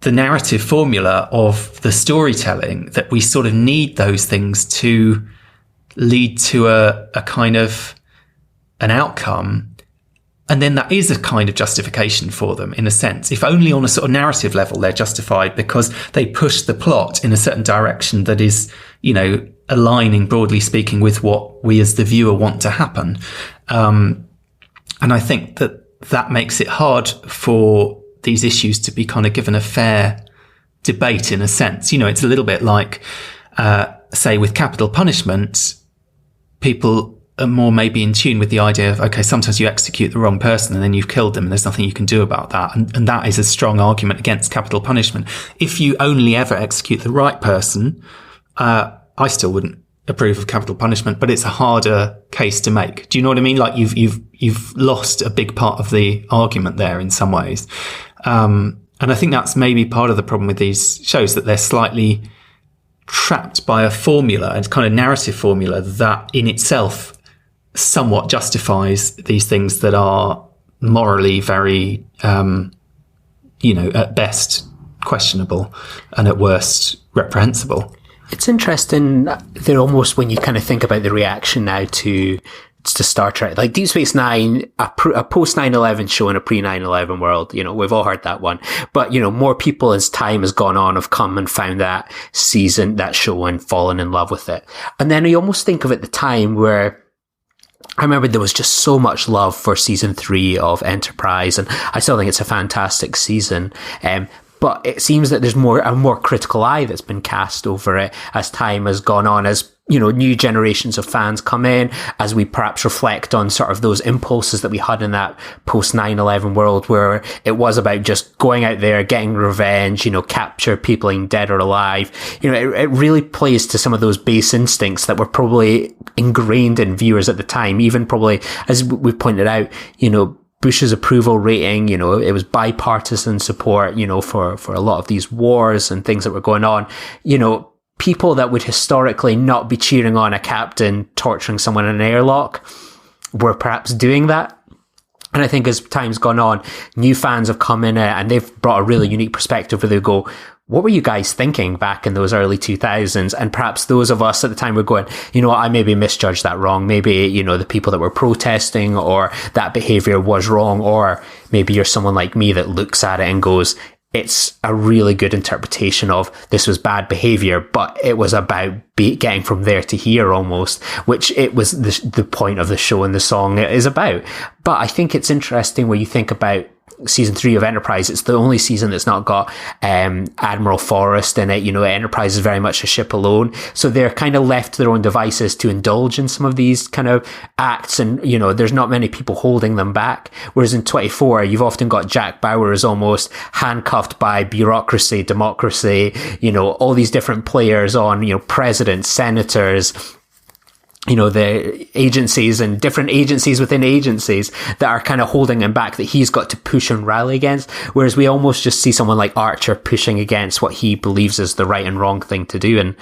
the narrative formula of the storytelling, that we sort of need those things to lead to a kind of an outcome. And then that is a kind of justification for them, in a sense. If only on a sort of narrative level they're justified because they push the plot in a certain direction that is, aligning, broadly speaking, with what we as the viewer want to happen. And I think that makes it hard for these issues to be kind of given a fair debate, in a sense. It's a little bit like, say, with capital punishment, people are more maybe in tune with the idea of, okay, sometimes you execute the wrong person and then you've killed them and there's nothing you can do about that. And that is a strong argument against capital punishment. If you only ever execute the right person, I still wouldn't approve of capital punishment, but it's a harder case to make. Do you know what I mean? Like you've lost a big part of the argument there in some ways. And I think that's maybe part of the problem with these shows, that they're slightly trapped by a formula, a kind of narrative formula that in itself somewhat justifies these things that are morally very, at best, questionable and at worst reprehensible. It's interesting. They're almost, when you kind of think about the reaction now to Star Trek, like Deep Space Nine, a post 9/11 show in a pre 9/11 world. We've all heard that one, but more people as time has gone on have come and found that season, that show, and fallen in love with it. And then you almost think of it, the time where I remember there was just so much love for season 3 of Enterprise, and I still think it's a fantastic season. But it seems that there's a more critical eye that's been cast over it as time has gone on, as, new generations of fans come in, as we perhaps reflect on sort of those impulses that we had in that post 9/11 world, where it was about just going out there, getting revenge, capture people in dead or alive. It really plays to some of those base instincts that were probably ingrained in viewers at the time, even probably, as we pointed out, Bush's approval rating, it was bipartisan support, for a lot of these wars and things that were going on. People that would historically not be cheering on a captain torturing someone in an airlock were perhaps doing that. And I think as time's gone on, new fans have come in and they've brought a really unique perspective where they go, what were you guys thinking back in those early 2000s? And perhaps those of us at the time were going, I maybe misjudged that wrong. Maybe, the people that were protesting or that behavior was wrong. Or maybe you're someone like me that looks at it and goes, it's a really good interpretation of this was bad behavior, but it was about getting from there to here almost, which it was the point of the show and the song is about. But I think it's interesting when you think about season 3 of Enterprise. It's the only season that's not got Admiral Forrest in it. Enterprise is very much a ship alone, so they're kind of left to their own devices to indulge in some of these kind of acts, and there's not many people holding them back. Whereas in 24, you've often got Jack Bauer as almost handcuffed by bureaucracy, democracy, all these different players on, presidents, senators, the agencies and different agencies within agencies that are kind of holding him back, that he's got to push and rally against. Whereas we almost just see someone like Archer pushing against what he believes is the right and wrong thing to do. And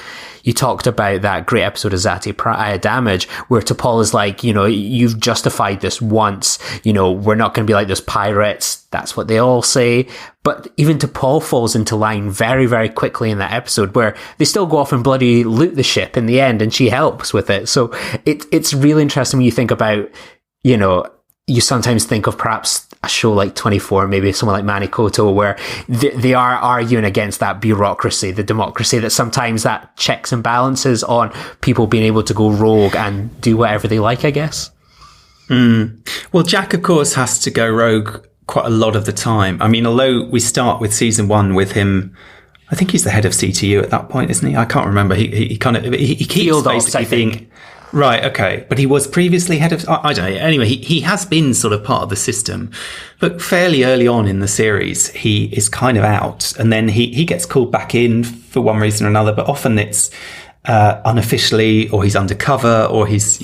you talked about that great episode of Zati Damage, where T'Pol is like, you've justified this once, we're not going to be like those pirates. That's what they all say. But even T'Pol falls into line very, very quickly in that episode, where they still go off and bloody loot the ship in the end, and she helps with it. So it's really interesting when you think about, you sometimes think of perhaps a show like 24, maybe someone like Manny Coto, where they are arguing against that bureaucracy, the democracy, that sometimes that checks and balances on people being able to go rogue and do whatever they like, I guess. Well, Jack, of course, has to go rogue quite a lot of the time. I mean, although we start with season 1 with him, I think he's the head of CTU at that point, isn't he? I can't remember. He keeps basically being... Right, okay. But he was previously head of... I don't know. Anyway, he has been sort of part of the system. But fairly early on in the series, he is kind of out. And then he gets called back in for one reason or another. But often it's unofficially, or he's undercover, or he's,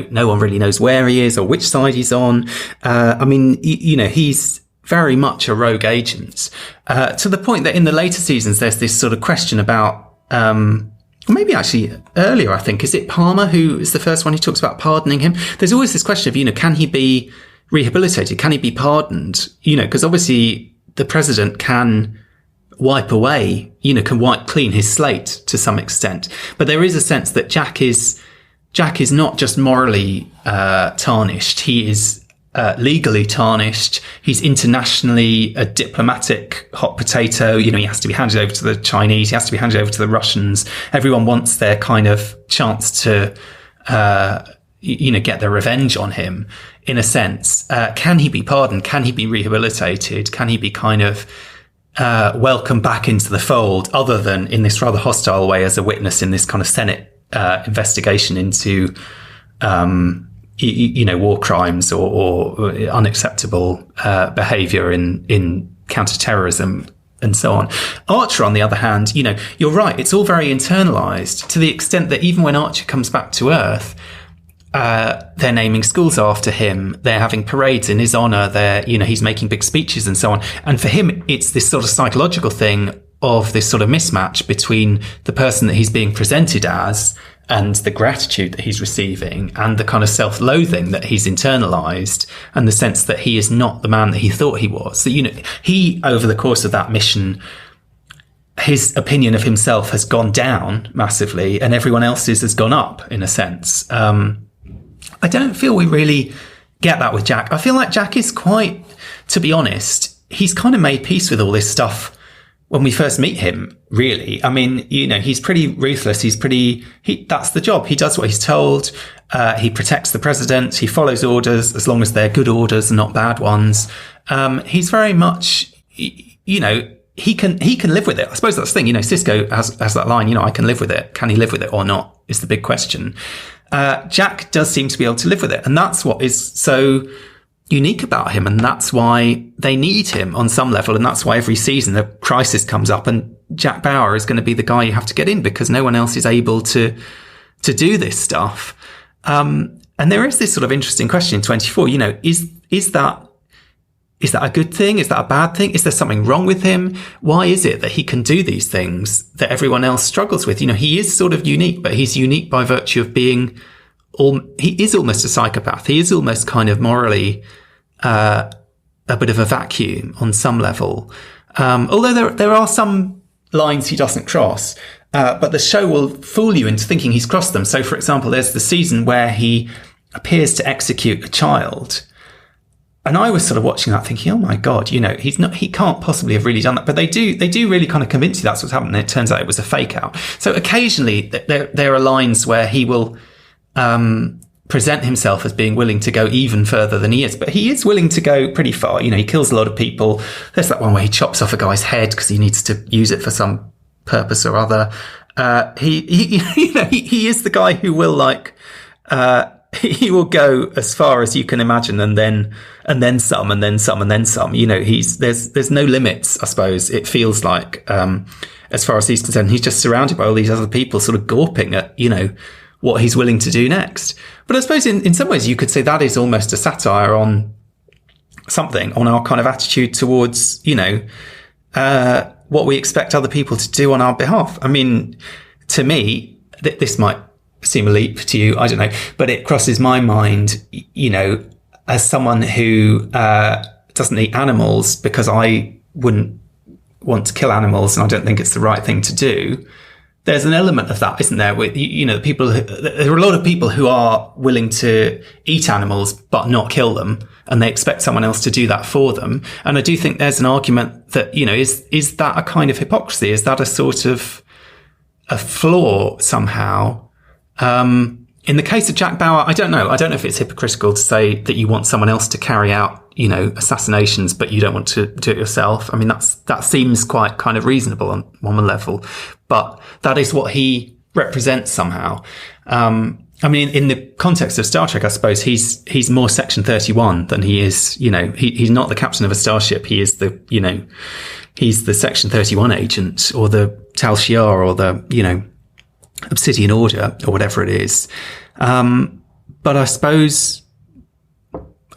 no one really knows where he is or which side he's on. I mean, he's very much a rogue agent. To the point that in the later seasons, there's this sort of question about... maybe actually earlier, I think, is it Palmer who is the first one who talks about pardoning him? There's always this question of, can he be rehabilitated? Can he be pardoned? Because obviously the president can wipe away, can wipe clean his slate to some extent. But there is a sense that Jack is not just morally tarnished. He is legally tarnished. He's internationally a diplomatic hot potato. He has to be handed over to the Chinese. He has to be handed over to the Russians. Everyone wants their kind of chance to, get their revenge on him, in a sense. Can he be pardoned? Can he be rehabilitated? Can he be kind of welcomed back into the fold, other than in this rather hostile way as a witness in this kind of Senate investigation into war crimes or unacceptable behaviour in counterterrorism and so on. Archer, on the other hand, you're right, it's all very internalised, to the extent that even when Archer comes back to Earth, they're naming schools after him, they're having parades in his honour, he's making big speeches and so on. And for him, it's this sort of psychological thing of this sort of mismatch between the person that he's being presented as and the gratitude that he's receiving, and the kind of self-loathing that he's internalized, and the sense that he is not the man that he thought he was. That, he, over the course of that mission, his opinion of himself has gone down massively and everyone else's has gone up in a sense. I don't feel we really get that with Jack. I feel like Jack is quite, to be honest, he's kind of made peace with all this stuff when we first meet him, really. I mean, you know, he's pretty ruthless. That's the job. He does what he's told. He protects the president. He follows orders as long as they're good orders and not bad ones. He's very much, you know, he can live with it. I suppose that's the thing. You know, Sisko has that line, you know, I can live with it. Can he live with it or not is the big question. Jack does seem to be able to live with it. And that's what is so unique about him. And that's why they need him on some level. And that's why every season a crisis comes up and Jack Bauer is going to be the guy you have to get in because no one else is able to do this stuff. And there is this sort of interesting question in 24, you know, is that a good thing? Is that a bad thing? Is there something wrong with him? Why is it that he can do these things that everyone else struggles with? You know, he is sort of unique, but he's unique by virtue of being he is almost a psychopath. He is almost kind of morally a bit of a vacuum on some level. Although there are some lines he doesn't cross, but the show will fool you into thinking he's crossed them. So, for example, there's the season where he appears to execute a child. And I was sort of watching that thinking, oh my God, you know, he can't possibly have really done that. But they do really kind of convince you that's what's happened. And it turns out it was a fake out. So occasionally there are lines where he will, present himself as being willing to go even further than he is, but he is willing to go pretty far. You know, he kills a lot of people. There's that one where he chops off a guy's head because he needs to use it for some purpose or other. He is the guy who will he will go as far as you can imagine and then some and then some and then some. You know, there's no limits, I suppose. It feels like, as far as he's concerned, he's just surrounded by all these other people sort of gawping at, you know, what he's willing to do next. But I suppose in some ways you could say that is almost a satire on something, on our kind of attitude towards, you know, what we expect other people to do on our behalf. I mean, to me, this might seem a leap to you, I don't know, but it crosses my mind, you know, as someone who doesn't eat animals because I wouldn't want to kill animals and I don't think it's the right thing to do. There's an element of that, isn't there? With, you know, there are a lot of people who are willing to eat animals but not kill them, and they expect someone else to do that for them. And I do think there's an argument that, you know, is that a kind of hypocrisy? Is that a sort of a flaw somehow? In the case of Jack Bauer, I don't know. I don't know if it's hypocritical to say that you want someone else to carry out, you know, assassinations, but you don't want to do it yourself. I mean, that seems quite kind of reasonable on one level, but that is what he represents somehow. I mean, in the context of Star Trek, I suppose he's more Section 31 than he is, you know, he's not the captain of a starship. He is the, you know, he's the Section 31 agent or the Tal Shiar or the, you know, Obsidian Order or whatever it is. But I suppose,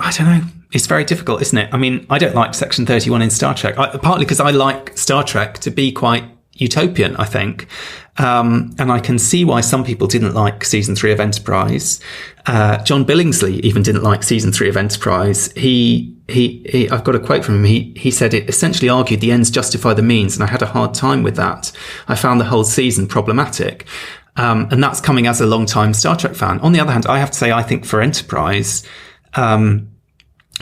I don't know. It's very difficult, isn't it? I mean, I don't like Section 31 in Star Trek, partly because I like Star Trek to be quite utopian, I think. And I can see why some people didn't like season 3 of Enterprise. John Billingsley even didn't like season 3 of Enterprise. I've got a quote from him. He said it essentially argued the ends justify the means, and I had a hard time with that. I found the whole season problematic. And that's coming as a long-time Star Trek fan. On the other hand, I have to say, I think for Enterprise,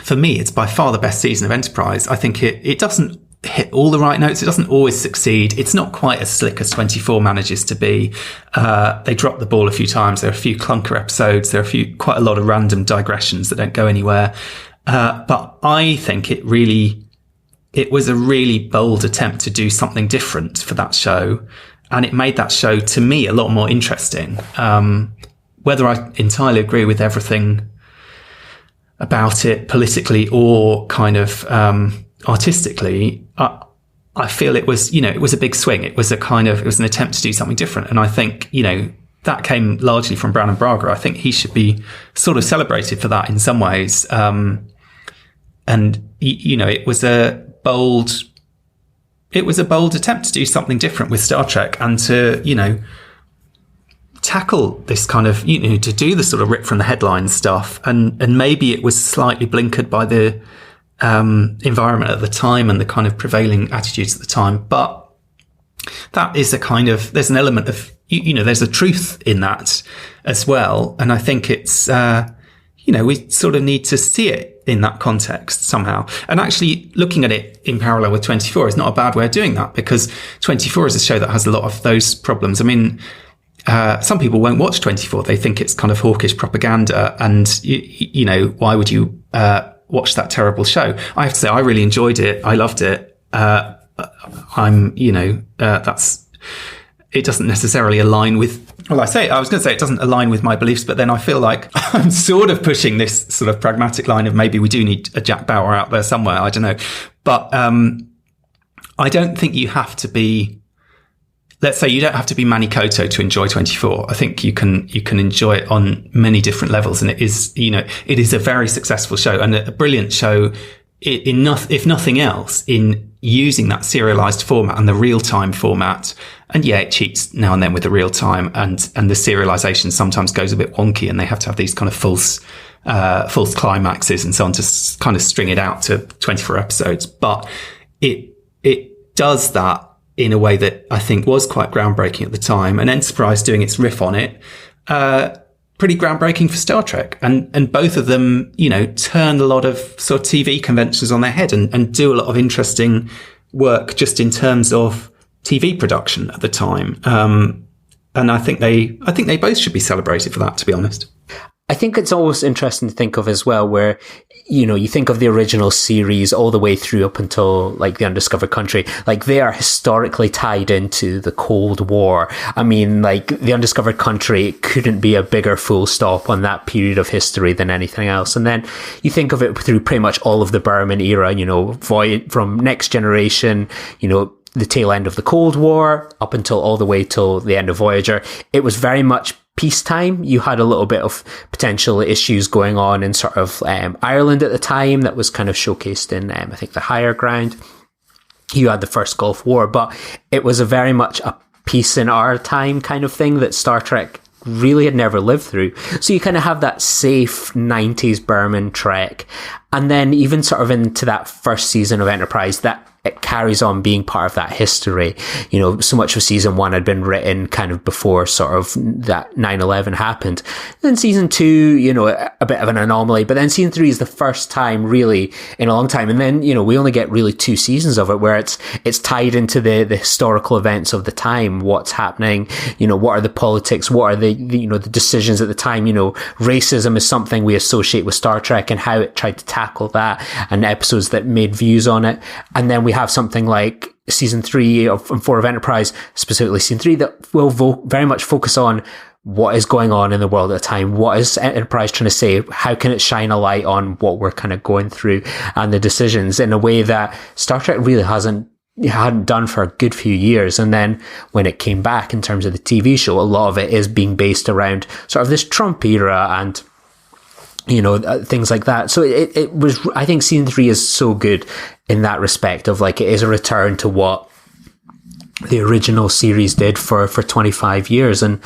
for me, it's by far the best season of Enterprise. I think it doesn't hit all the right notes. It doesn't always succeed. It's not quite as slick as 24 manages to be. They dropped the ball a few times. There are a few clunker episodes. There are quite a lot of random digressions that don't go anywhere. But I think it was a really bold attempt to do something different for that show. And it made that show, to me, a lot more interesting. Whether I entirely agree with everything about it politically or kind of artistically, I feel it was, you know, it was a big swing. It was an attempt to do something different. And I think, you know, that came largely from Brannon Braga. I think he should be sort of celebrated for that in some ways. And, you know, it was a bold attempt to do something different with Star Trek and to, you know, tackle this kind of, you know, to do the sort of rip from the headlines stuff. And maybe it was slightly blinkered by the environment at the time and the kind of prevailing attitudes at the time. But that is there's an element of, there's a truth in that as well. And I think it's, we sort of need to see it in that context somehow. And actually looking at it in parallel with 24 is not a bad way of doing that, because 24 is a show that has a lot of those problems. I mean, some people won't watch 24. They think it's kind of hawkish propaganda, and why would you watch that terrible show? I have to say, I really enjoyed it. I loved it. It doesn't necessarily align with, I was going to say it doesn't align with my beliefs, but then I feel like I'm sort of pushing this sort of pragmatic line of maybe we do need a Jack Bauer out there somewhere. I don't know. But, I don't think you have to be, let's say you don't have to be Manny Coto to enjoy 24. I think you can enjoy it on many different levels. And it is, it is a very successful show and a brilliant show, if nothing else, in using that serialized format and the real-time format. And yeah, it cheats now and then with the real-time, and the serialization sometimes goes a bit wonky, and they have to have these kind of false climaxes and so on to kind of string it out to 24 episodes. But it does that in a way that I think was quite groundbreaking at the time, and Enterprise doing its riff on it, pretty groundbreaking for Star Trek. And both of them, turn a lot of sort of TV conventions on their head and do a lot of interesting work just in terms of TV production at the time. And I think they both should be celebrated for that, to be honest. I think it's always interesting to think of as well, where, you think of the original series all the way through up until like the Undiscovered Country, like they are historically tied into the Cold War. I mean, like the Undiscovered Country couldn't be a bigger full stop on that period of history than anything else. And then you think of it through pretty much all of the Berman era, from Next Generation, the tail end of the Cold War up until all the way till the end of Voyager. It was very much peacetime. You had a little bit of potential issues going on in sort of Ireland at the time that was kind of showcased in, I think, The Higher Ground. You had the first Gulf War, but it was a very much a peace in our time kind of thing that Star Trek really had never lived through. So you kind of have that safe 90s Berman Trek. And then even sort of into that first season of Enterprise, that it carries on being part of that history. So much of season 1 had been written kind of before sort of that 9/11 happened. Then season 2, a bit of an anomaly, but then season 3 is the first time really in a long time. And then, we only get really 2 seasons of it where it's tied into the historical events of the time, what's happening, what are the politics, what are the decisions at the time. Racism is something we associate with Star Trek and how it tried to tackle that, and episodes that made views on it. And then we have something like season 3 and 4 of Enterprise, specifically season 3, that will very much focus on what is going on in the world at the time. What is Enterprise trying to say? How can it shine a light on what we're kind of going through and the decisions in a way that Star Trek really hadn't done for a good few years. And then when it came back in terms of the TV show, a lot of it is being based around sort of this Trump era and things like that. So it was, I think season 3 is so good in that respect of like, it is a return to what the original series did for 25 years. And,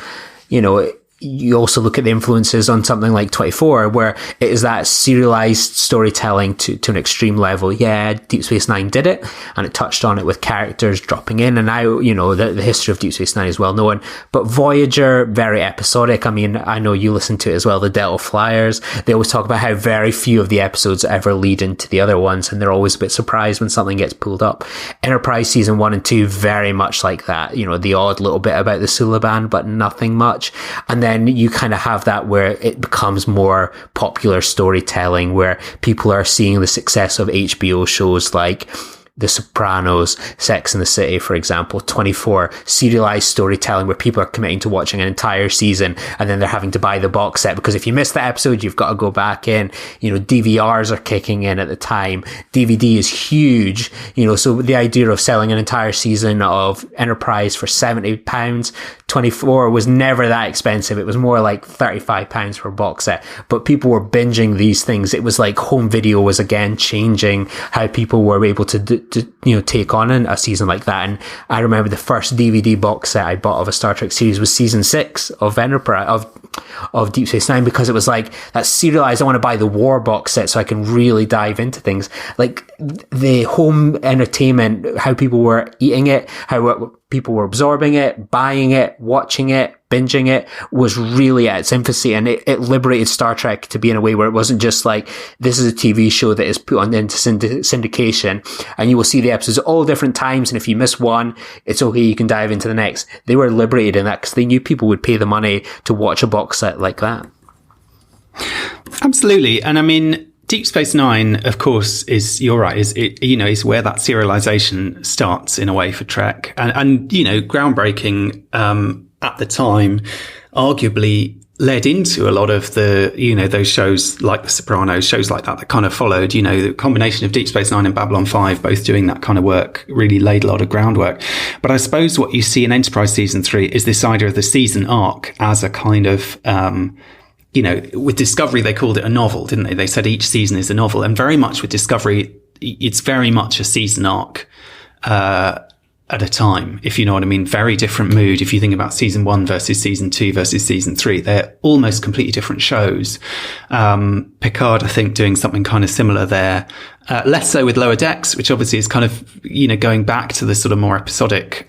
you also look at the influences on something like 24, where it is that serialized storytelling to an extreme level. Yeah, Deep Space Nine did it, and it touched on it with characters dropping in and out. The history of Deep Space Nine is well known, but Voyager, very episodic. I mean, I know you listen to it as well, the Delta Flyers. They always talk about how very few of the episodes ever lead into the other ones, and they're always a bit surprised when something gets pulled up. Enterprise season 1 and 2, very much like that. The odd little bit about the Sula Band, but nothing much. And then you kind of have that where it becomes more popular storytelling, where people are seeing the success of HBO shows like The Sopranos, Sex and the City, for example. 24, serialized storytelling where people are committing to watching an entire season, and then they're having to buy the box set because if you miss the episode, you've got to go back in. DVRs are kicking in at the time. DVD is huge. So the idea of selling an entire season of Enterprise for £70, 24 was never that expensive. It was more like £35 for a box set, but people were binging these things. It was like home video was again changing how people were able to take on a season like that. And I remember the first DVD box set I bought of a Star Trek series was season 6 of Enterprise of Deep Space Nine, because it was like, that's serialized. I want to buy the war box set so I can really dive into things like the home entertainment, how people were eating it, how people were absorbing it, buying it, watching it, binging it, was really at its infancy, and it liberated Star Trek to be in a way where it wasn't just like, this is a TV show that is put on into syndication, and you will see the episodes at all different times, and if you miss one, it's okay, you can dive into the next. They were liberated in that because they knew people would pay the money to watch a box set like that. Absolutely. And I mean, Deep Space Nine, of course, you're right, is where that serialization starts in a way for Trek, and groundbreaking at the time, arguably led into a lot of the those shows like The Sopranos, shows like that kind of followed. The combination of Deep Space Nine and Babylon 5 both doing that kind of work really laid a lot of groundwork. But I suppose what you see in Enterprise season 3 is this idea of the season arc as a kind of with Discovery, they called it a novel, didn't they? They said each season is a novel. And very much with Discovery, it's very much a season arc at a time, if you know what I mean. Very different mood. If you think about season 1 versus season 2 versus season 3, they're almost completely different shows. Picard, I think, doing something kind of similar there. Less so with Lower Decks, which obviously is kind of, going back to the sort of more episodic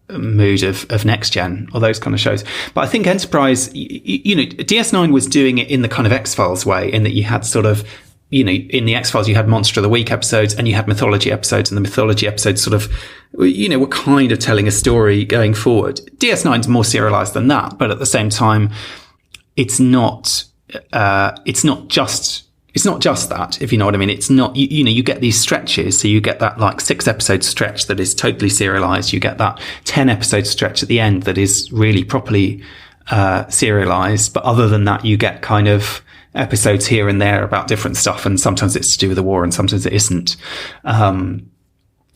mood of Next Gen or those kind of shows. But I think Enterprise, DS9 was doing it in the kind of X-Files way, in that you had sort of, in the X-Files, you had Monster of the Week episodes and you had mythology episodes, and the mythology episodes sort of, were kind of telling a story going forward. DS9 is more serialized than that, but at the same time, it's not just that, if you know what I mean. It's not, you get these stretches. So you get that like 6 episode stretch that is totally serialized. You get that 10 episode stretch at the end that is really properly serialized. But other than that, you get kind of episodes here and there about different stuff. And sometimes it's to do with the war and sometimes it isn't.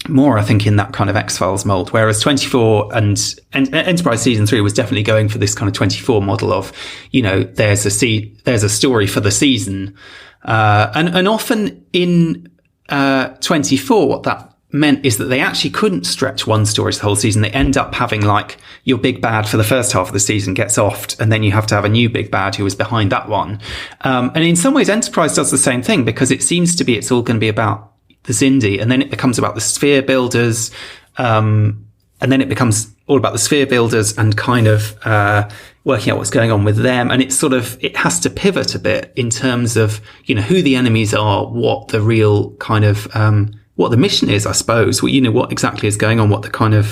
More, I think, in that kind of X-Files mold, whereas 24 and Enterprise season 3 was definitely going for this kind of 24 model of, there's a story for the season. And often in 24, what that meant is that they actually couldn't stretch one story to the whole season. They end up having like your big bad for the first half of the season gets offed, and then you have to have a new big bad who is behind that one. And in some ways, Enterprise does the same thing, because it seems to be it's all going to be about the Xindi, and then it becomes about the sphere builders, and then it becomes all about the sphere builders and kind of working out what's going on with them. And it's sort of, it has to pivot a bit in terms of, who the enemies are, what the real kind of, what the mission is, I suppose. What exactly is going on, what the kind of,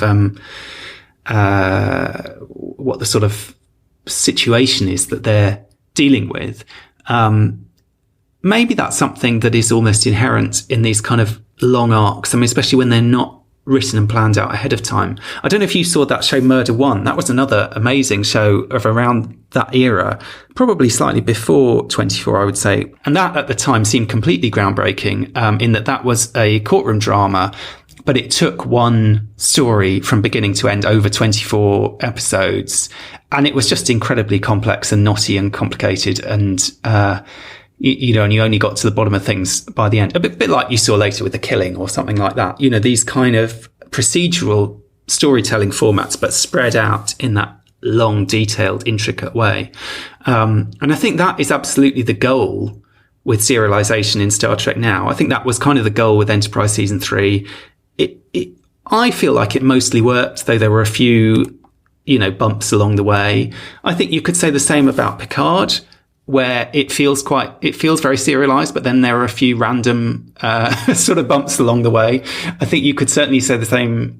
what the sort of situation is that they're dealing with. Maybe that's something that is almost inherent in these kind of long arcs. I mean, especially when they're not written and planned out ahead of time. I don't know if you saw that show Murder One. That was another amazing show of around that era, probably slightly before 24, I would say. And that at the time seemed completely groundbreaking, in that was a courtroom drama, but it took one story from beginning to end over 24 episodes. And it was just incredibly complex and knotty and complicated. And, and you only got to the bottom of things by the end. A bit like you saw later with The Killing or something like that. These kind of procedural storytelling formats, but spread out in that long, detailed, intricate way. And I think that is absolutely the goal with serialization in Star Trek now. I think that was kind of the goal with Enterprise season 3. I feel like it mostly worked, though there were a few, bumps along the way. I think you could say the same about Picard, where it feels very serialized, but then there are a few random sort of bumps along the way. I think you could certainly say the same.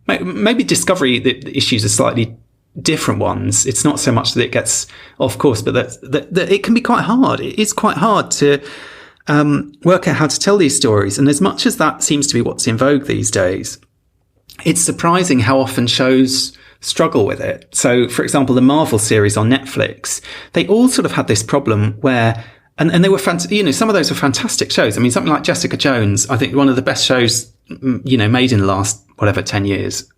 Maybe Discovery, the issues are slightly different ones. It's not so much that it gets off course, but that it can be quite hard. It is quite hard to work out how to tell these stories. And as much as that seems to be what's in vogue these days, it's surprising how often shows struggle with it. So, for example, the Marvel series on Netflix, they all sort of had this problem where, and they were, some of those were fantastic shows. I mean, something like Jessica Jones, I think one of the best shows, made in the last, 10 years.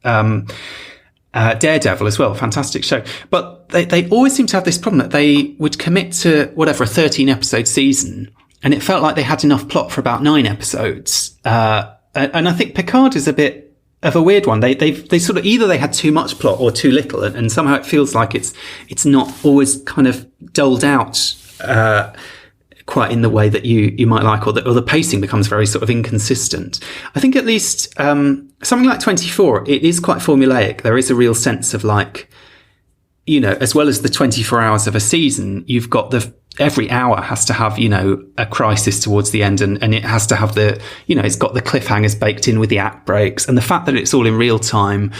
Daredevil as well, fantastic show. But they always seem to have this problem that they would commit to a 13 episode season, and it felt like they had enough plot for about 9 episodes. And I think Picard is a bit of a weird one. They sort of, either they had too much plot or too little, and somehow it feels like it's not always kind of doled out quite in the way that you might like, or the pacing becomes very sort of inconsistent. I think at least something like 24, it is quite formulaic. There is a real sense of like, you know, as well as the 24 hours of a season, you've got every hour has to have, you know, a crisis towards the end, and it has to have it's got the cliffhangers baked in with the act breaks, and the fact that it's all in real time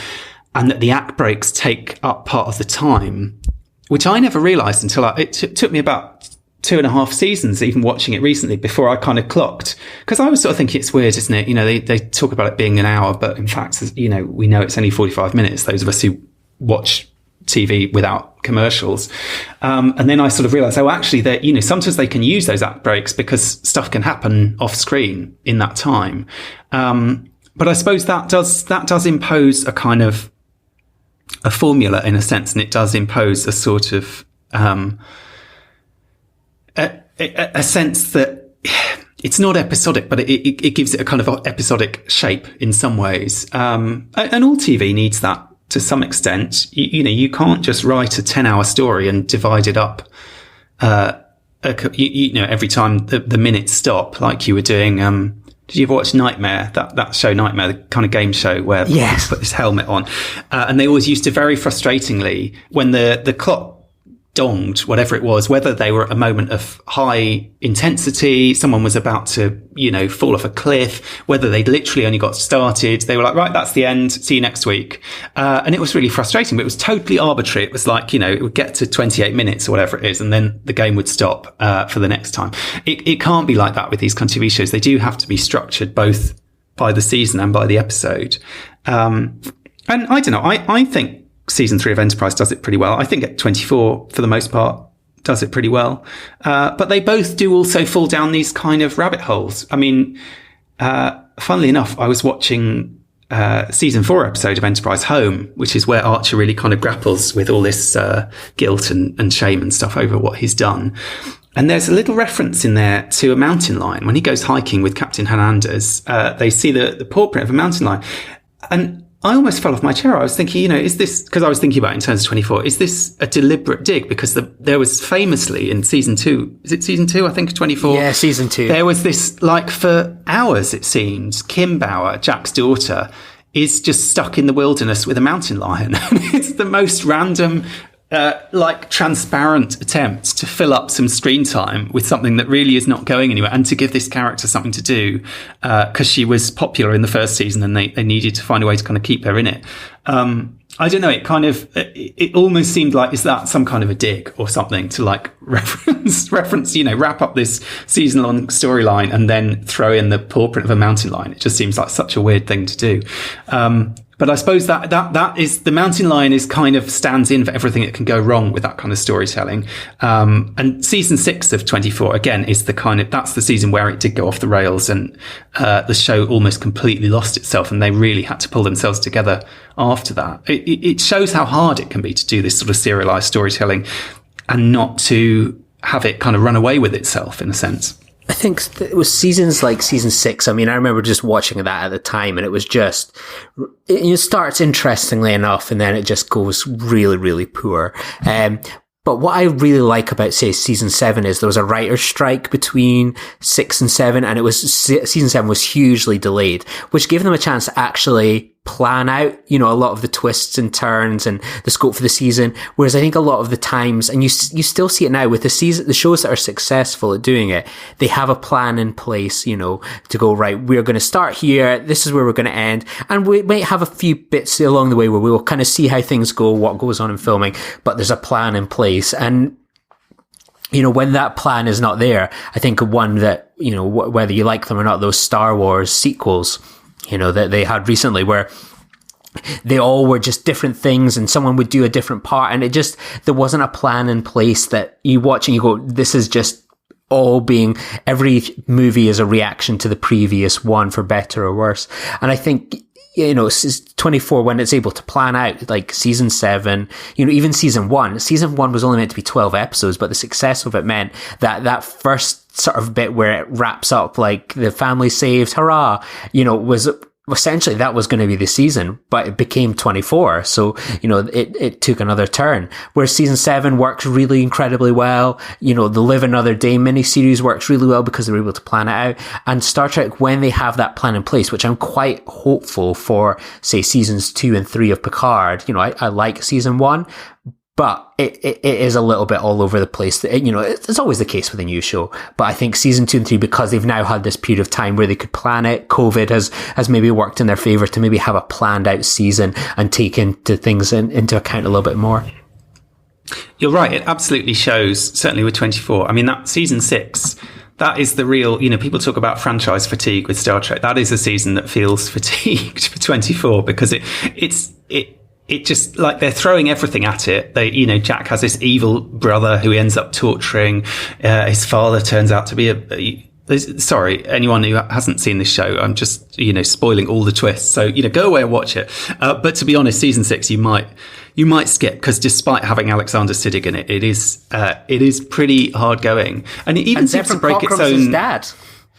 and that the act breaks take up part of the time, which I never realized until it took me about 2.5 seasons, even watching it recently, before I kind of clocked. Because I was sort of thinking it's weird, isn't it? You know, they talk about it being an hour, but in fact, you know, we know it's only 45 minutes, those of us who watch TV without commercials. And then I sort of realized, actually, that, you know, sometimes they can use those act breaks because stuff can happen off screen in that time. But I suppose that does impose a kind of a formula in a sense, and it does impose a sort of a sense that it's not episodic, but it gives it a kind of episodic shape in some ways. And all TV needs that to some extent. You know, you can't just write a 10-hour story and divide it up, you know, every time the minutes stop, like you were doing. Did you ever watch Nightmare? That show, Nightmare, the kind of game show where you put this helmet on, and they always used to, very frustratingly, when the clock donged, whatever it was, whether they were at a moment of high intensity, someone was about to, you know, fall off a cliff, whether they'd literally only got started, they were like, right, that's the end, see you next week. And it was really frustrating, but it was totally arbitrary. It was like, you know, it would get to 28 minutes or whatever it is, and then the game would stop for the next time. It can't be like that with these kind of TV shows. They do have to be structured both by the season and by the episode. And I don't know, I think season 3 of Enterprise does it pretty well. I think 24, for the most part, does it pretty well. But they both do also fall down these kind of rabbit holes. I mean, funnily enough, I was watching season 4 episode of Enterprise Home, which is where Archer really kind of grapples with all this guilt and shame and stuff over what he's done. And there's a little reference in there to a mountain lion. When he goes hiking with Captain Hernandez, they see the paw print of a mountain lion. And I almost fell off my chair. I was thinking, you know, is this, because I was thinking about it in terms of 24, is this a deliberate dig? Because there was famously in season 2, is it season 2, I think, 24? Yeah, season 2. There was this, like, for hours, it seemed, Kim Bauer, Jack's daughter, is just stuck in the wilderness with a mountain lion. It's the most random, like, transparent attempt to fill up some screen time with something that really is not going anywhere, and to give this character something to do, because she was popular in the first season and they needed to find a way to kind of keep her in it. I don't know, it almost seemed like, is that some kind of a dig or something to like reference, you know, wrap up this season long storyline and then throw in the paw print of a mountain lion? It just seems like such a weird thing to do. But I suppose that is, the mountain lion is kind of stands in for everything that can go wrong with that kind of storytelling. And season 6 of 24, again, is that's the season where it did go off the rails, and the show almost completely lost itself, and they really had to pull themselves together after that. It shows how hard it can be to do this sort of serialized storytelling and not to have it kind of run away with itself, in a sense. I think it was seasons like season 6. I mean, I remember just watching that at the time, and it was just, it starts interestingly enough, and then it just goes really, really poor. But what I really like about, say, season 7 is there was a writer's strike between 6 and 7, and it was, season 7 was hugely delayed, which gave them a chance to actually plan out, you know, a lot of the twists and turns and the scope for the season. Whereas I think a lot of the times, and you still see it now with the shows that are successful at doing it, they have a plan in place, you know, to go, right, we're going to start here, this is where we're going to end. And we might have a few bits along the way where we will kind of see how things go, what goes on in filming, but there's a plan in place. And, you know, when that plan is not there, I think one that, you know, whether you like them or not, those Star Wars sequels, you know, that they had recently, where they all were just different things and someone would do a different part, and there wasn't a plan in place that you watch and you go, this is just all being, every movie is a reaction to the previous one, for better or worse. And I think, you know, 24, when it's able to plan out, like season 7, you know, even season 1 was only meant to be 12 episodes, but the success of it meant that first sort of bit where it wraps up, like the family saved, hurrah, you know, was essentially that was going to be the season, but it became 24. So, it took another turn. Whereas season 7 works really incredibly well. The Live Another Day miniseries works really well because they're able to plan it out. And Star Trek, when they have that plan in place, which I'm quite hopeful for, say, seasons 2 and 3 of Picard, I like season 1. But it is a little bit all over the place. It's always the case with a new show. But I think season 2 and 3, because they've now had this period of time where they could plan it, COVID has maybe worked in their favor to maybe have a planned out season and take into things into account a little bit more. You're right. It absolutely shows, certainly with 24. I mean, that season 6, that is the real, people talk about franchise fatigue with Star Trek. That is a season that feels fatigued for 24 because it just, like, they're throwing everything at it. Jack has this evil brother who he ends up torturing. His father turns out to be sorry, anyone who hasn't seen this show, I'm just, spoiling all the twists. So, go away and watch it. But to be honest, season 6, you might skip, because despite having Alexander Siddig in it, it is pretty hard going. And it even seems to break its own. His dad.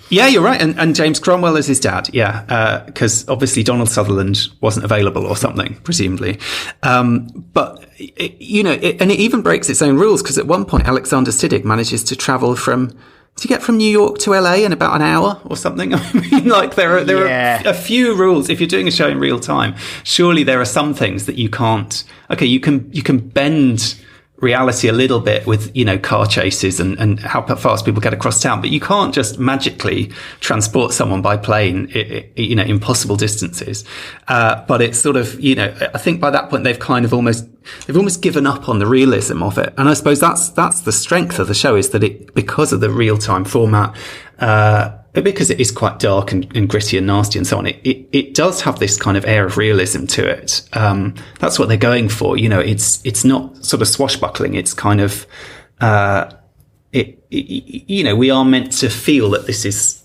Yeah, you're right. And James Cromwell is his dad. Yeah. Because obviously Donald Sutherland wasn't available or something, presumably. But it even breaks its own rules, because at one point Alexander Siddig manages to travel to get from New York to LA in about an hour or something. I mean, like, there are a few rules. If you're doing a show in real time, surely there are some things that you can't. Okay, you can bend reality a little bit with, car chases and how fast people get across town, but you can't just magically transport someone by plane, impossible distances. But it's sort of, I think by that point they've almost given up on the realism of it. And I suppose that's the strength of the show, is that because of the real time format, because it is quite dark and gritty and nasty and so on, it does have this kind of air of realism to it. That's what they're going for. It's not sort of swashbuckling. It's kind of, we are meant to feel that this is,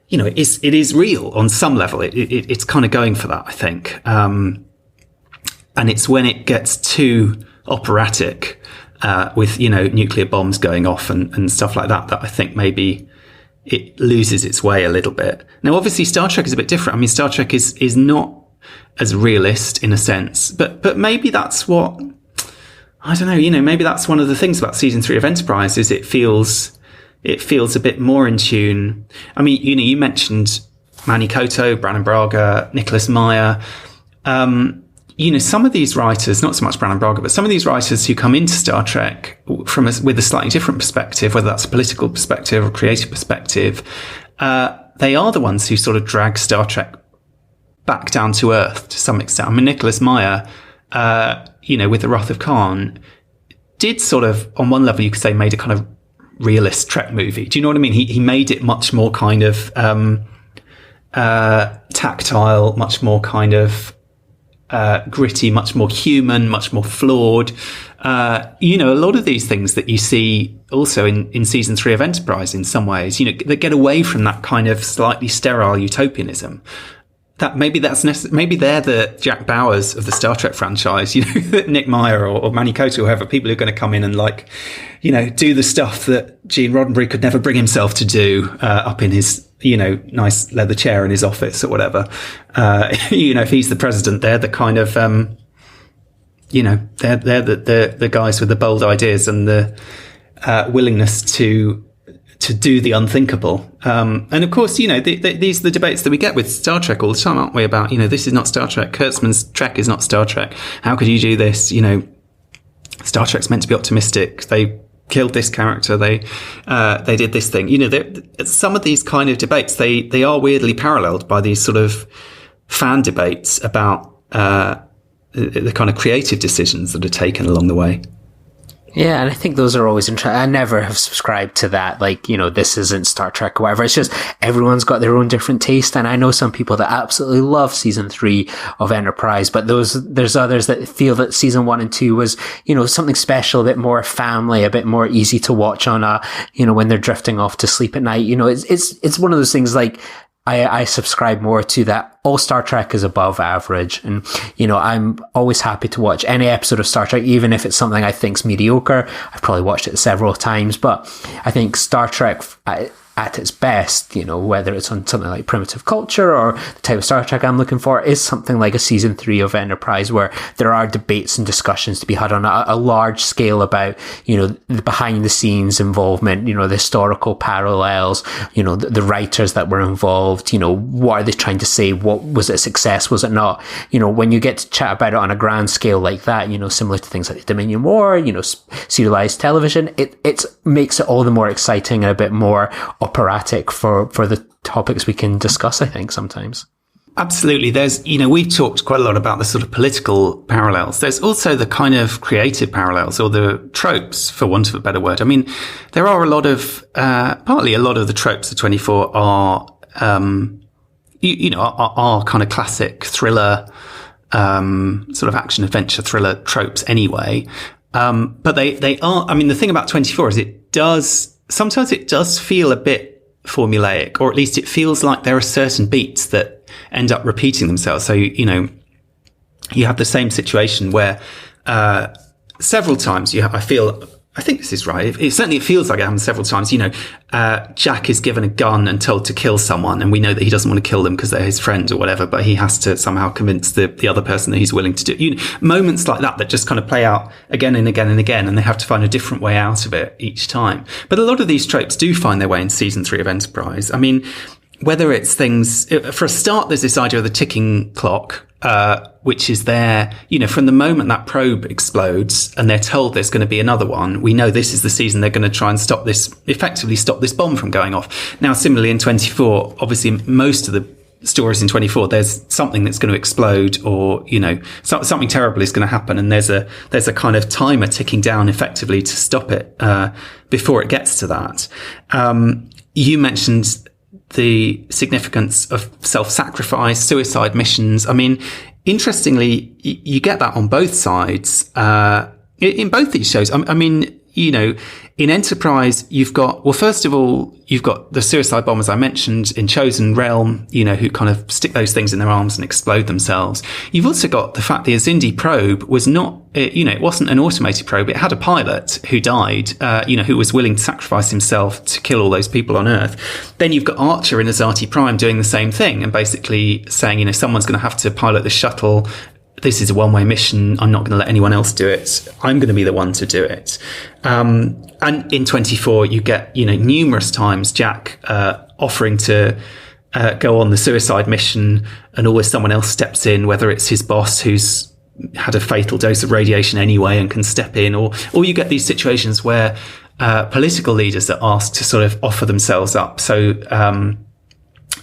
it is real on some level. It's kind of going for that, I think. And it's when it gets too operatic, with, nuclear bombs going off and stuff like that I think maybe it loses its way a little bit. Now, obviously, Star Trek is a bit different. I mean, Star Trek is not as realist in a sense, but maybe that's what, I don't know, maybe that's one of the things about season 3 of Enterprise, is it feels a bit more in tune. I mean, you mentioned Manny Coto, Brannon Braga, Nicholas Meyer. Some of these writers, not so much Brannon Braga, but some of these writers who come into Star Trek with a slightly different perspective, whether that's a political perspective or creative perspective, they are the ones who sort of drag Star Trek back down to earth to some extent. I mean, Nicholas Meyer, with The Wrath of Khan, did sort of, on one level, you could say, made a kind of realist Trek movie. Do you know what I mean? He made it much more kind of tactile, much more kind of gritty, much more human, much more flawed. A lot of these things that you see also in season 3 of Enterprise in some ways, that get away from that kind of slightly sterile utopianism. That maybe they're the Jack Bauers of the Star Trek franchise, Nick Meyer or Manny Coto, or whoever, people who are going to come in and do the stuff that Gene Roddenberry could never bring himself to do, up in his, nice leather chair in his office or whatever. If he's the president, they're the kind of, they're the guys with the bold ideas and the, willingness to do the unthinkable. And of course, these are the debates that we get with Star Trek all the time, aren't we? About, this is not Star Trek. Kurtzman's Trek is not Star Trek. How could you do this? Star Trek's meant to be optimistic. They killed this character. They did this thing. Some of these kind of debates, they are weirdly paralleled by these sort of fan debates about, the kind of creative decisions that are taken along the way. Yeah, and I think those are always interesting. I never have subscribed to that, this isn't Star Trek or whatever. It's just everyone's got their own different taste, and I know some people that absolutely love season 3 of Enterprise, but there's others that feel that season 1 and 2 was, something special, a bit more family, a bit more easy to watch on when they're drifting off to sleep at night. It's one of those things I subscribe more to that. All Star Trek is above average. And, I'm always happy to watch any episode of Star Trek, even if it's something I think's mediocre. I've probably watched it several times, but I think Star Trek, at its best, whether it's on something like Primitive Culture or the type of Star Trek I'm looking for, is something like a season 3 of Enterprise, where there are debates and discussions to be had on a large scale about, the behind the scenes involvement, the historical parallels, the writers that were involved, what are they trying to say? What was it a success? Was it not? When you get to chat about it on a grand scale like that, similar to things like the Dominion War, serialized television, it makes it all the more exciting and a bit more operatic for the topics we can discuss, I think, sometimes. Absolutely. There's, we've talked quite a lot about the sort of political parallels. There's also the kind of creative parallels, or the tropes, for want of a better word. I mean, there are a lot of, partly a lot of the tropes of 24 are, are kind of classic thriller, sort of action adventure thriller tropes anyway. But they are, the thing about 24 is sometimes it does feel a bit formulaic, or at least it feels like there are certain beats that end up repeating themselves. So, you have the same situation where, several times I think this is right. It certainly feels like it happens several times. Jack is given a gun and told to kill someone, and we know that he doesn't want to kill them because they're his friends or whatever, but he has to somehow convince the other person that he's willing to do. Moments like that just kind of play out again and again and again, and they have to find a different way out of it each time. But a lot of these tropes do find their way in season 3 of Enterprise. I mean, whether it's things, for a start, there's this idea of the ticking clock, which is there, from the moment that probe explodes and they're told there's going to be another one, we know this is the season they're going to try and effectively stop this bomb from going off. Now, similarly in 24, obviously most of the stories in 24, there's something that's going to explode, or, something terrible is going to happen. And there's a kind of timer ticking down effectively to stop it, before it gets to that. You mentioned the significance of self-sacrifice, suicide missions. I mean, interestingly, you get that on both sides, in both these shows. I mean, in Enterprise, you've got the suicide bombers I mentioned in Chosen Realm, who kind of stick those things in their arms and explode themselves. You've also got the fact the Xindi probe was not, it wasn't an automated probe. It had a pilot who died, who was willing to sacrifice himself to kill all those people on Earth. Then you've got Archer in Azati Prime doing the same thing and basically saying, someone's going to have to pilot the shuttle. This is a one-way mission. I'm not going to let anyone else do it. I'm going to be the one to do it. And in 24, you get, numerous times Jack offering to go on the suicide mission, and always someone else steps in, whether it's his boss who's had a fatal dose of radiation anyway and can step in, or you get these situations where political leaders are asked to sort of offer themselves up. So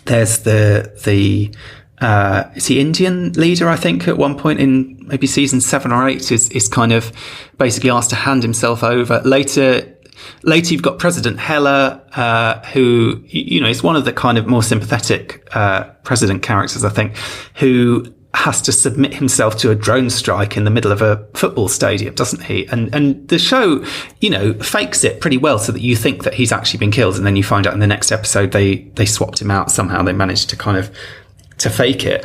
there's the is he Indian leader, I think, at one point in maybe season 7 or 8 is kind of basically asked to hand himself over. Later you've got President Heller, who, is one of the kind of more sympathetic, president characters, I think, who has to submit himself to a drone strike in the middle of a football stadium, doesn't he? And the show, fakes it pretty well so that you think that he's actually been killed. And then you find out in the next episode, they swapped him out somehow. They managed to kind of to fake it.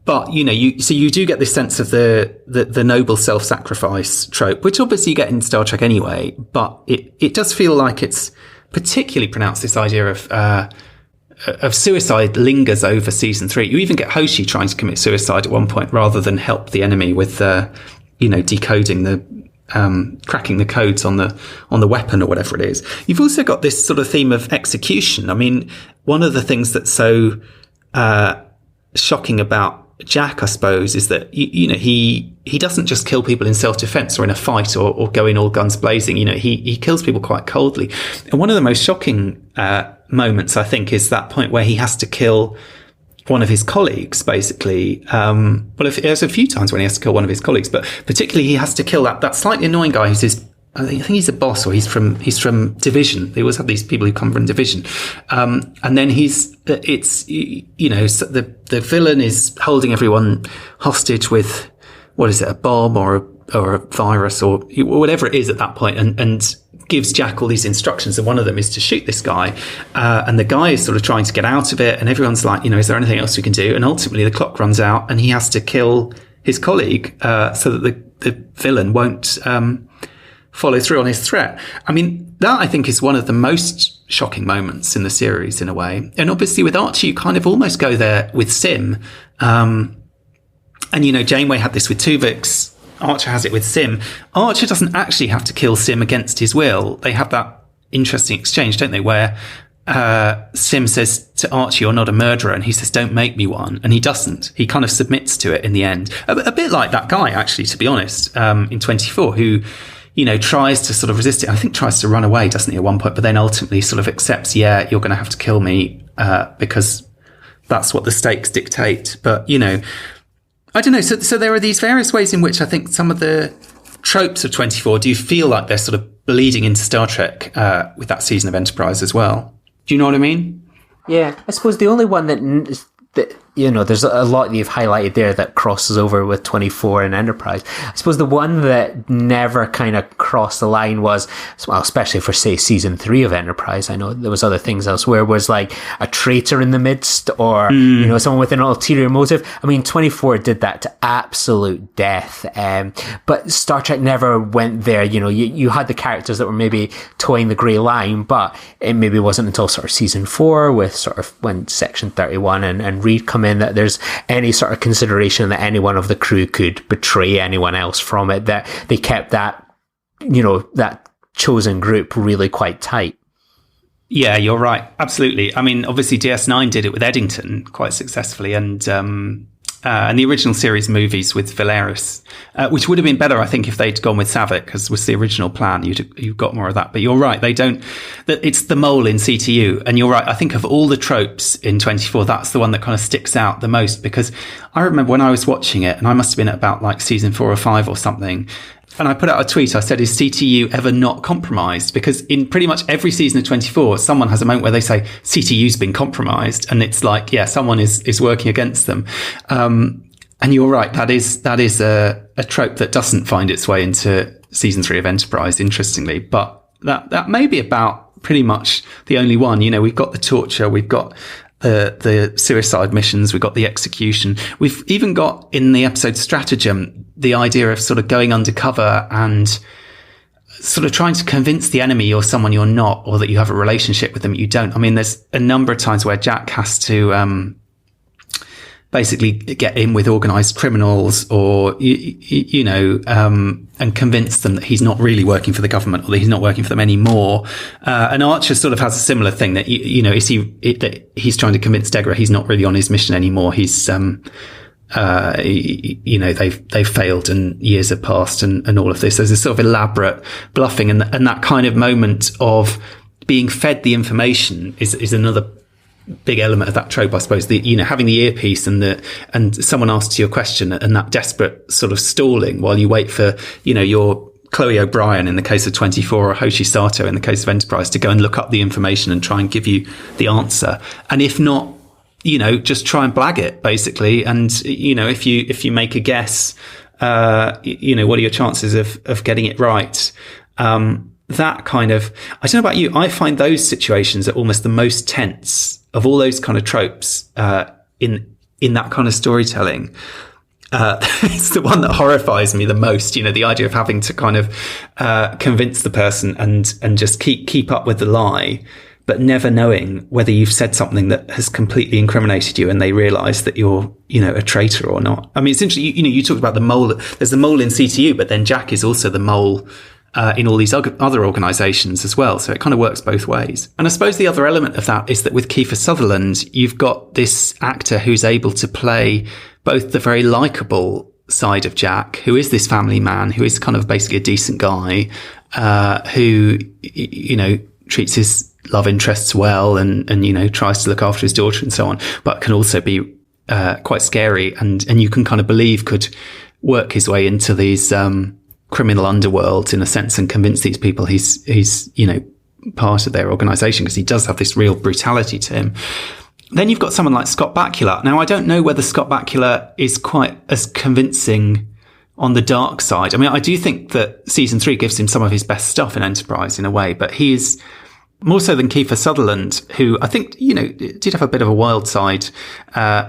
But, you do get this sense of the noble self-sacrifice trope, which obviously you get in Star Trek anyway, but it does feel like it's particularly pronounced. This idea of suicide lingers over season 3. You even get Hoshi trying to commit suicide at one point rather than help the enemy with, decoding cracking the codes on the weapon or whatever it is. You've also got this sort of theme of execution. I mean, one of the things that's so, shocking about Jack, I suppose, is that, he doesn't just kill people in self-defense or in a fight or go in all guns blazing. He kills people quite coldly. And one of the most shocking, moments, I think, is that point where he has to kill one of his colleagues, basically. There's a few times when he has to kill one of his colleagues, but particularly he has to kill that slightly annoying guy who's I think he's a boss, or he's from Division. They always have these people who come from Division. And then the villain is holding everyone hostage with, what is it, a bomb or a virus or whatever it is at that point, and gives Jack all these instructions. And one of them is to shoot this guy. And the guy is sort of trying to get out of it. And everyone's like, is there anything else we can do? And ultimately the clock runs out and he has to kill his colleague, so that the villain won't follow through on his threat. I mean, that I think is one of the most shocking moments in the series in a way. And obviously with Archer, you kind of almost go there with Sim. And, Janeway had this with Tuvix. Archer has it with Sim. Archer doesn't actually have to kill Sim against his will. They have that interesting exchange, don't they, where Sim says to Archie, "You're not a murderer," and he says, "Don't make me one," and he doesn't. He kind of submits to it in the end, a bit like that guy, actually, to be honest, in 24, who tries to sort of resist it. I think tries to run away, doesn't he, at one point, but then ultimately sort of accepts, "Yeah, you're going to have to kill me because that's what the stakes dictate." But I don't know. So there are these various ways in which I think some of the tropes of 24, do you feel like they're sort of bleeding into Star Trek with that season of Enterprise as well? Do you know what I mean? Yeah, I suppose the only one that there's a lot that you've highlighted there that crosses over with 24 and Enterprise. I suppose the one that never kind of crossed the line was, well, especially for, say, season 3 of Enterprise, I know there was other things elsewhere, was like a traitor in the midst, or, someone with an ulterior motive. I mean, 24 did that to absolute death. But Star Trek never went there. You had the characters that were maybe towing the grey line, but it maybe wasn't until sort of season 4 with sort of when Section 31 and Reed come in that there's any sort of consideration that any one of the crew could betray anyone else from it, that they kept that, that chosen group really quite tight. Yeah, you're right. Absolutely. I mean, obviously DS9 did it with Eddington quite successfully, and the original series movies with Valeris, which would have been better, I think, if they'd gone with Savick, because was the original plan. You've got more of that. But you're right. They don't. It's the mole in CTU. And you're right. I think of all the tropes in 24, that's the one that kind of sticks out the most, because I remember when I was watching it, and I must have been at about like season 4 or 5 or something, and I put out a tweet. I said, "Is CTU ever not compromised?" Because in pretty much every season of 24, someone has a moment where they say CTU's been compromised, and it's like, yeah, someone is working against them. And you're right. That is a trope that doesn't find its way into season 3 of Enterprise, interestingly. But that may be about pretty much the only one. We've got the torture, we've got the suicide missions, we've got the execution. We've even got in the episode Stratagem the idea of sort of going undercover and sort of trying to convince the enemy you're someone you're not, or that you have a relationship with them you don't. I mean, there's a number of times where Jack has to basically get in with organized criminals, or and convince them that he's not really working for the government, or that he's not working for them anymore. And Archer sort of has a similar thing that that he's trying to convince Degra he's not really on his mission anymore. He's they've failed and years have passed and all of this. There's this sort of elaborate bluffing, and that kind of moment of being fed the information is another big element of that trope, I suppose. Having the earpiece and someone asks you a question, and that desperate sort of stalling while you wait for, your Chloe O'Brien in the case of 24 or Hoshi Sato in the case of Enterprise to go and look up the information and try and give you the answer. And if not, just try and blag it, basically. And, if you make a guess, what are your chances of getting it right? That kind of, I don't know about you, I find those situations are almost the most tense of all those kind of tropes in that kind of storytelling. It's the one that horrifies me the most, the idea of having to kind of convince the person and just keep up with the lie, but never knowing whether you've said something that has completely incriminated you and they realise that you're, a traitor or not. I mean, it's interesting, you talked about the mole. There's the mole in CTU, but then Jack is also the mole in all these other organisations as well. So it kind of works both ways. And I suppose the other element of that is that with Kiefer Sutherland, you've got this actor who's able to play both the very likeable side of Jack, who is this family man, who is kind of basically a decent guy, who, treats his love interests well and tries to look after his daughter and so on, but can also be quite scary and you can kind of believe could work his way into these criminal underworld in a sense and convince these people he's part of their organisation, because he does have this real brutality to him. Then you've got someone like Scott Bakula. Now, I don't know whether Scott Bakula is quite as convincing on the dark side. I mean, I do think that season 3 gives him some of his best stuff in Enterprise in a way, but he is more so than Kiefer Sutherland, who I think, did have a bit of a wild side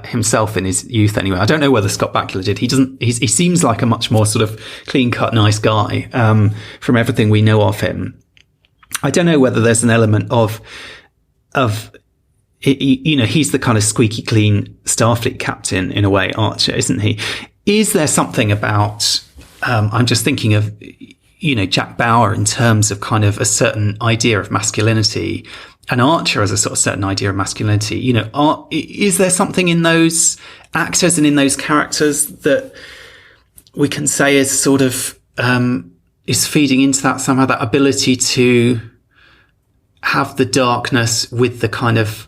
himself in his youth anyway. I don't know whether Scott Bakula did. He seems like a much more sort of clean-cut, nice guy from everything we know of him. I don't know whether there's an element of he's the kind of squeaky clean Starfleet captain in a way, Archer, isn't he? Is there something about, I'm just thinking of, Jack Bauer in terms of kind of a certain idea of masculinity, and Archer has a sort of certain idea of masculinity. Is there something in those actors and in those characters that we can say is sort of, is feeding into that somehow, that ability to have the darkness with the kind of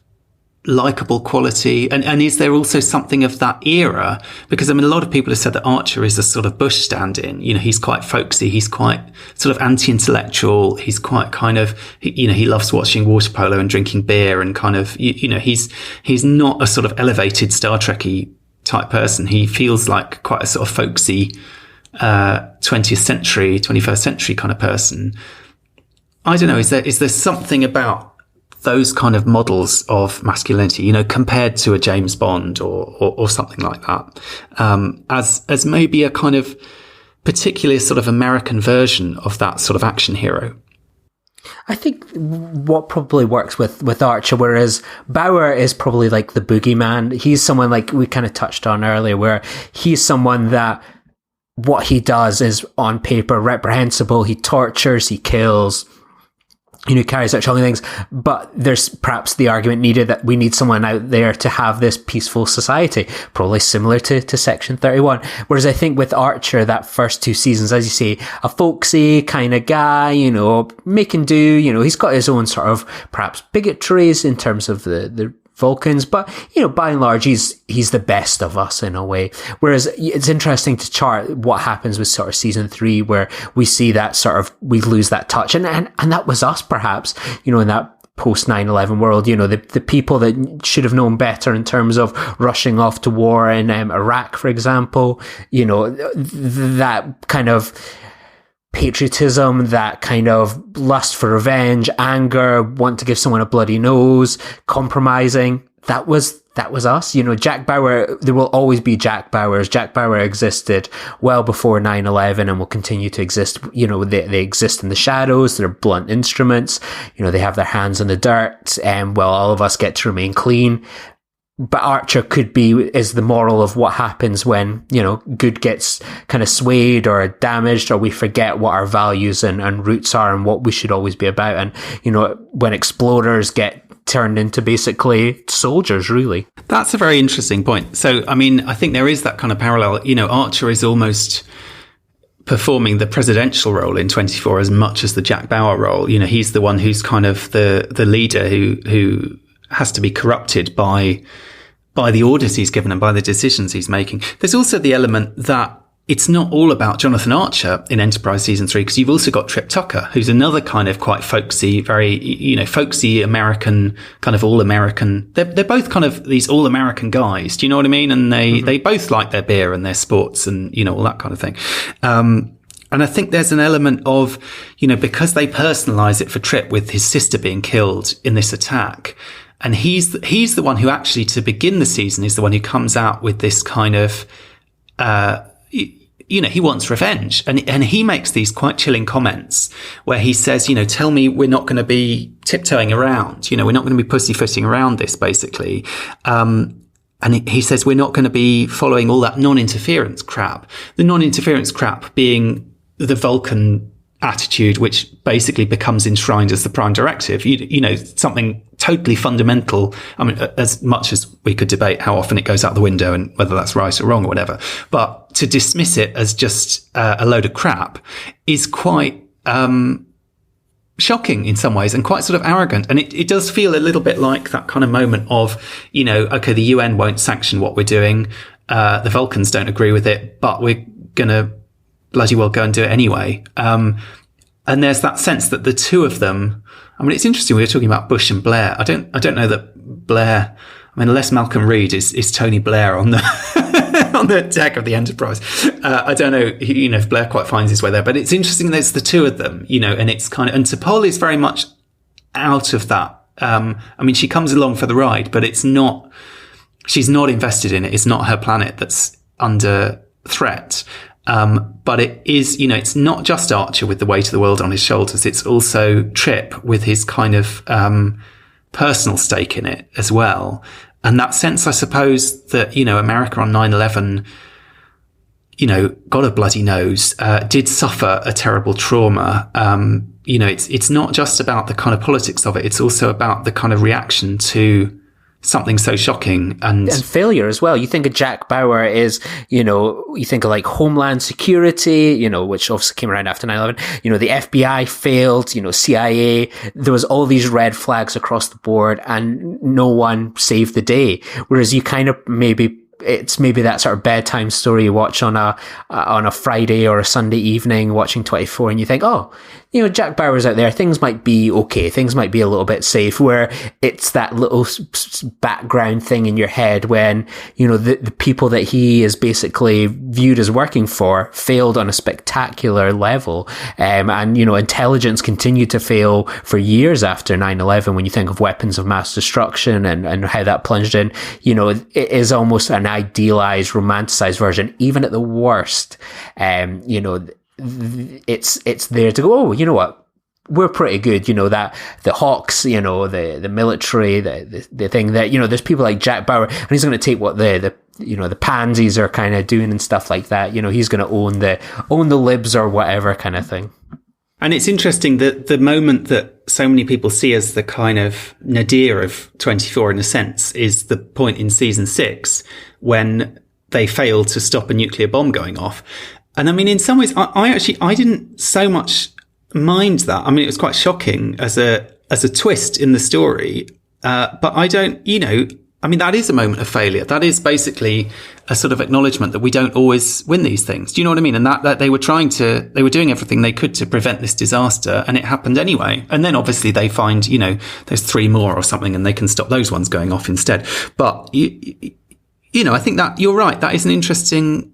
likable quality? And is there also something of that era? Because a lot of people have said that Archer is a sort of Bush stand-in. He's quite folksy. He's quite sort of anti-intellectual. He's quite kind of, he loves watching water polo and drinking beer and kind of, he's not a sort of elevated Star Trek-y type person. He feels like quite a sort of folksy, 21st century kind of person. I don't know. Is there something about those kind of models of masculinity, compared to a James Bond or something like that, as maybe a kind of particularly sort of American version of that sort of action hero? I think what probably works with Archer, whereas Bauer is probably like the boogeyman. He's someone like we kind of touched on earlier, where he's someone that what he does is on paper reprehensible. He tortures, he kills, carries out shocking things, but there's perhaps the argument needed that we need someone out there to have this peaceful society, probably similar to Section 31. Whereas I think with Archer, that first 2 seasons, as you say, a folksy kind of guy, making do, he's got his own sort of perhaps bigotries in terms of the Vulcans, but by and large he's the best of us in a way. Whereas it's interesting to chart what happens with sort of season 3, where we see that sort of we lose that touch, and that was us perhaps, in that post 9/11 world, the people that should have known better in terms of rushing off to war in Iraq, for example, that kind of patriotism, that kind of lust for revenge, anger, want to give someone a bloody nose, compromising. That was us. Jack Bauer, there will always be Jack Bauers. Jack Bauer existed well before 9/11 and will continue to exist. They exist in the shadows. They're blunt instruments. They have their hands in the dirt, and all of us get to remain clean. But Archer is the moral of what happens when, good gets kind of swayed or damaged, or we forget what our values and roots are and what we should always be about. And, when explorers get turned into basically soldiers, really. That's a very interesting point. So, I think there is that kind of parallel. Archer is almost performing the presidential role in 24 as much as the Jack Bauer role. He's the one who's kind of the leader who has to be corrupted by the orders he's given and by the decisions he's making. There's also the element that it's not all about Jonathan Archer in Enterprise season 3, because you've also got Trip Tucker, who's another kind of quite folksy, very, folksy American, kind of all-American. They're both kind of these all-American guys. Do you know what I mean? And they both like their beer and their sports and, all that kind of thing. And I think there's an element of, because they personalize it for Trip with his sister being killed in this attack. And he's the one who actually, to begin the season, is the one who comes out with this kind of, he wants revenge. And he makes these quite chilling comments where he says, tell me we're not going to be tiptoeing around, we're not going to be pussyfooting around this, basically. And he says we're not going to be following all that non-interference crap. The non-interference crap being the Vulcan attitude, which basically becomes enshrined as the prime directive. Something totally fundamental. As much as we could debate how often it goes out the window and whether that's right or wrong or whatever, but to dismiss it as just a load of crap is quite shocking in some ways and quite sort of arrogant. And it does feel a little bit like that kind of moment of, okay, the UN won't sanction what we're doing. The Vulcans don't agree with it, but we're going to bloody well go and do it anyway. And there's that sense that the two of them, it's interesting. We were talking about Bush and Blair. I don't know that Blair, unless Malcolm Reed is Tony Blair on the, on the deck of the Enterprise. I don't know, if Blair quite finds his way there, but it's interesting. There's the two of them, and it's kind of, and T'Pol is very much out of that. I mean, she comes along for the ride, but she's not invested in it. It's not her planet that's under threat. But it is, it's not just Archer with the weight of the world on his shoulders. It's also Trip with his kind of, personal stake in it as well. And that sense, I suppose, that, America on 9/11, God bloody knows, did suffer a terrible trauma. It's not just about the kind of politics of it. It's also about the kind of reaction to something so shocking and failure as well. You think of Jack Bauer is, you think of like Homeland Security, which obviously came around after 9/11. The FBI failed, CIA. There was all these red flags across the board and no one saved the day. Whereas you kind of it's maybe that sort of bedtime story you watch on a Friday or a Sunday evening watching 24 and you think, Jack Bauer's out there, things might be okay, things might be a little bit safe, where it's that little background thing in your head when, the people that he is basically viewed as working for failed on a spectacular level. And intelligence continued to fail for years after 9/11 when you think of weapons of mass destruction and how that plunged in. It is almost an idealized, romanticized version, even at the worst. It's there to go, you know what, we're pretty good, that the Hawks, the military, the thing that, there's people like Jack Bauer and he's going to take what the pansies are kind of doing and stuff like that. He's going to own the libs or whatever kind of thing. And it's interesting that the moment that so many people see as the kind of nadir of 24 in a sense is the point in season 6 when they fail to stop a nuclear bomb going off. And I mean, in some ways, I didn't so much mind that. I mean, it was quite shocking as a twist in the story. But I don't, that is a moment of failure. That is basically a sort of acknowledgement that we don't always win these things. Do you know what I mean? And that they were they were doing everything they could to prevent this disaster and it happened anyway. And then obviously they find, there's 3 more or something and they can stop those ones going off instead. But, I think that you're right. That is an interesting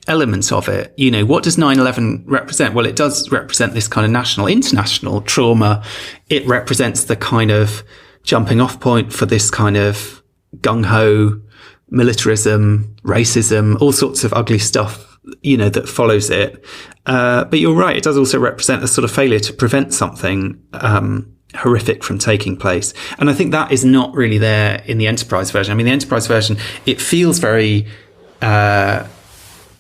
element of it. What does 9/11 represent? Well, it does represent this kind of international trauma. It represents the kind of jumping off point for this kind of gung-ho militarism, racism, all sorts of ugly stuff, that follows it. But you're right. It does also represent a sort of failure to prevent something, horrific from taking place. And I think that is not really there in the Enterprise version. I mean, the Enterprise version, it feels very,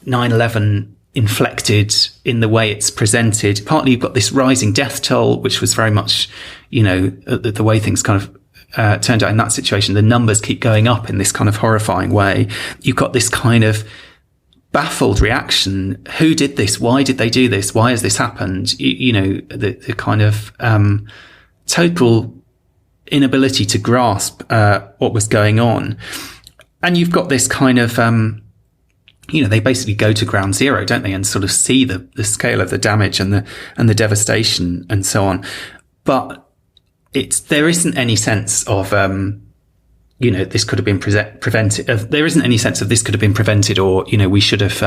9/11 inflected in the way it's presented. Partly you've got this rising death toll, which was very much, the way things kind of turned out in that situation. The numbers keep going up in this kind of horrifying way. You've got this kind of baffled reaction. Who did this? Why did they do this? Why has this happened? The kind of total inability to grasp what was going on. And you've got this kind of they basically go to ground zero, don't they, and sort of see the scale of the damage and the devastation and so on. But there isn't any sense of this could have been prevented. There isn't any sense of this could have been prevented, or we should have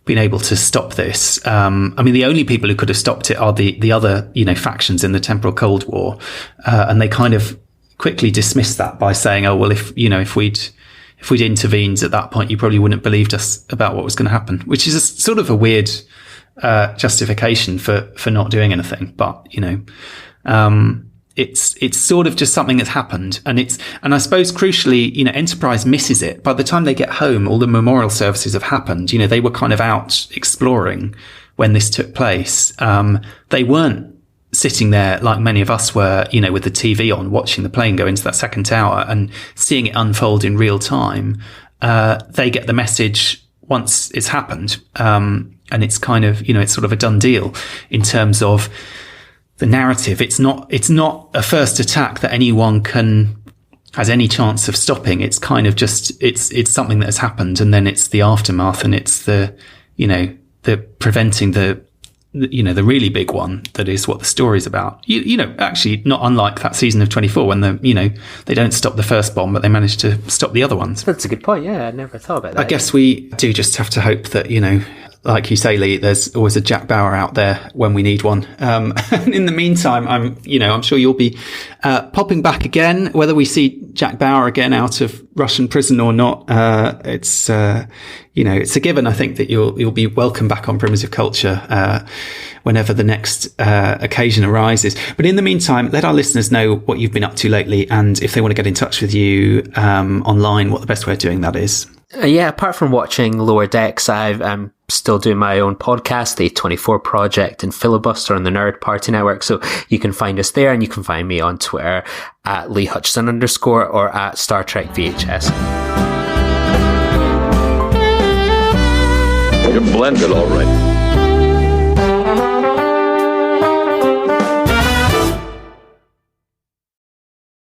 been able to stop this. I mean, the only people who could have stopped it are the other factions in the temporal Cold War, and they kind of quickly dismissed that by saying, oh well, if we'd intervened at that point, you probably wouldn't have believed us about what was going to happen, which is a sort of a weird justification for not doing anything. But it's sort of just something that's happened, and I suppose crucially, Enterprise misses it. By the time they get home, all the memorial services have happened. They were kind of out exploring when this took place. They weren't sitting there like many of us were, with the TV on, watching the plane go into that second tower and seeing it unfold in real time. They get the message once it's happened. And it's kind of, it's sort of a done deal in terms of the narrative. It's not a first attack that anyone has any chance of stopping. It's kind of just, it's something that has happened, and then it's the aftermath, and it's the preventing the really big one that is what the story's about. Actually not unlike that season of 24 when they don't stop the first bomb, but they manage to stop the other ones. That's a good point. Yeah, I never thought about that. I guess we do just have to hope that, like you say, Lee, there's always a Jack Bauer out there when we need one. In the meantime, I'm sure you'll be popping back again, whether we see Jack Bauer again out of Russian prison or not. It's a given. I think that you'll be welcome back on Primitive Culture whenever the next occasion arises. But in the meantime, let our listeners know what you've been up to lately, and if they want to get in touch with you online, what the best way of doing that is. Apart from watching Lower Decks, I'm still doing my own podcast, the 24 Project and Filibuster on the Nerd Party Network. So you can find us there, and you can find me on Twitter at Lee Hutchison _ or at Star Trek VHS. You're blended all right.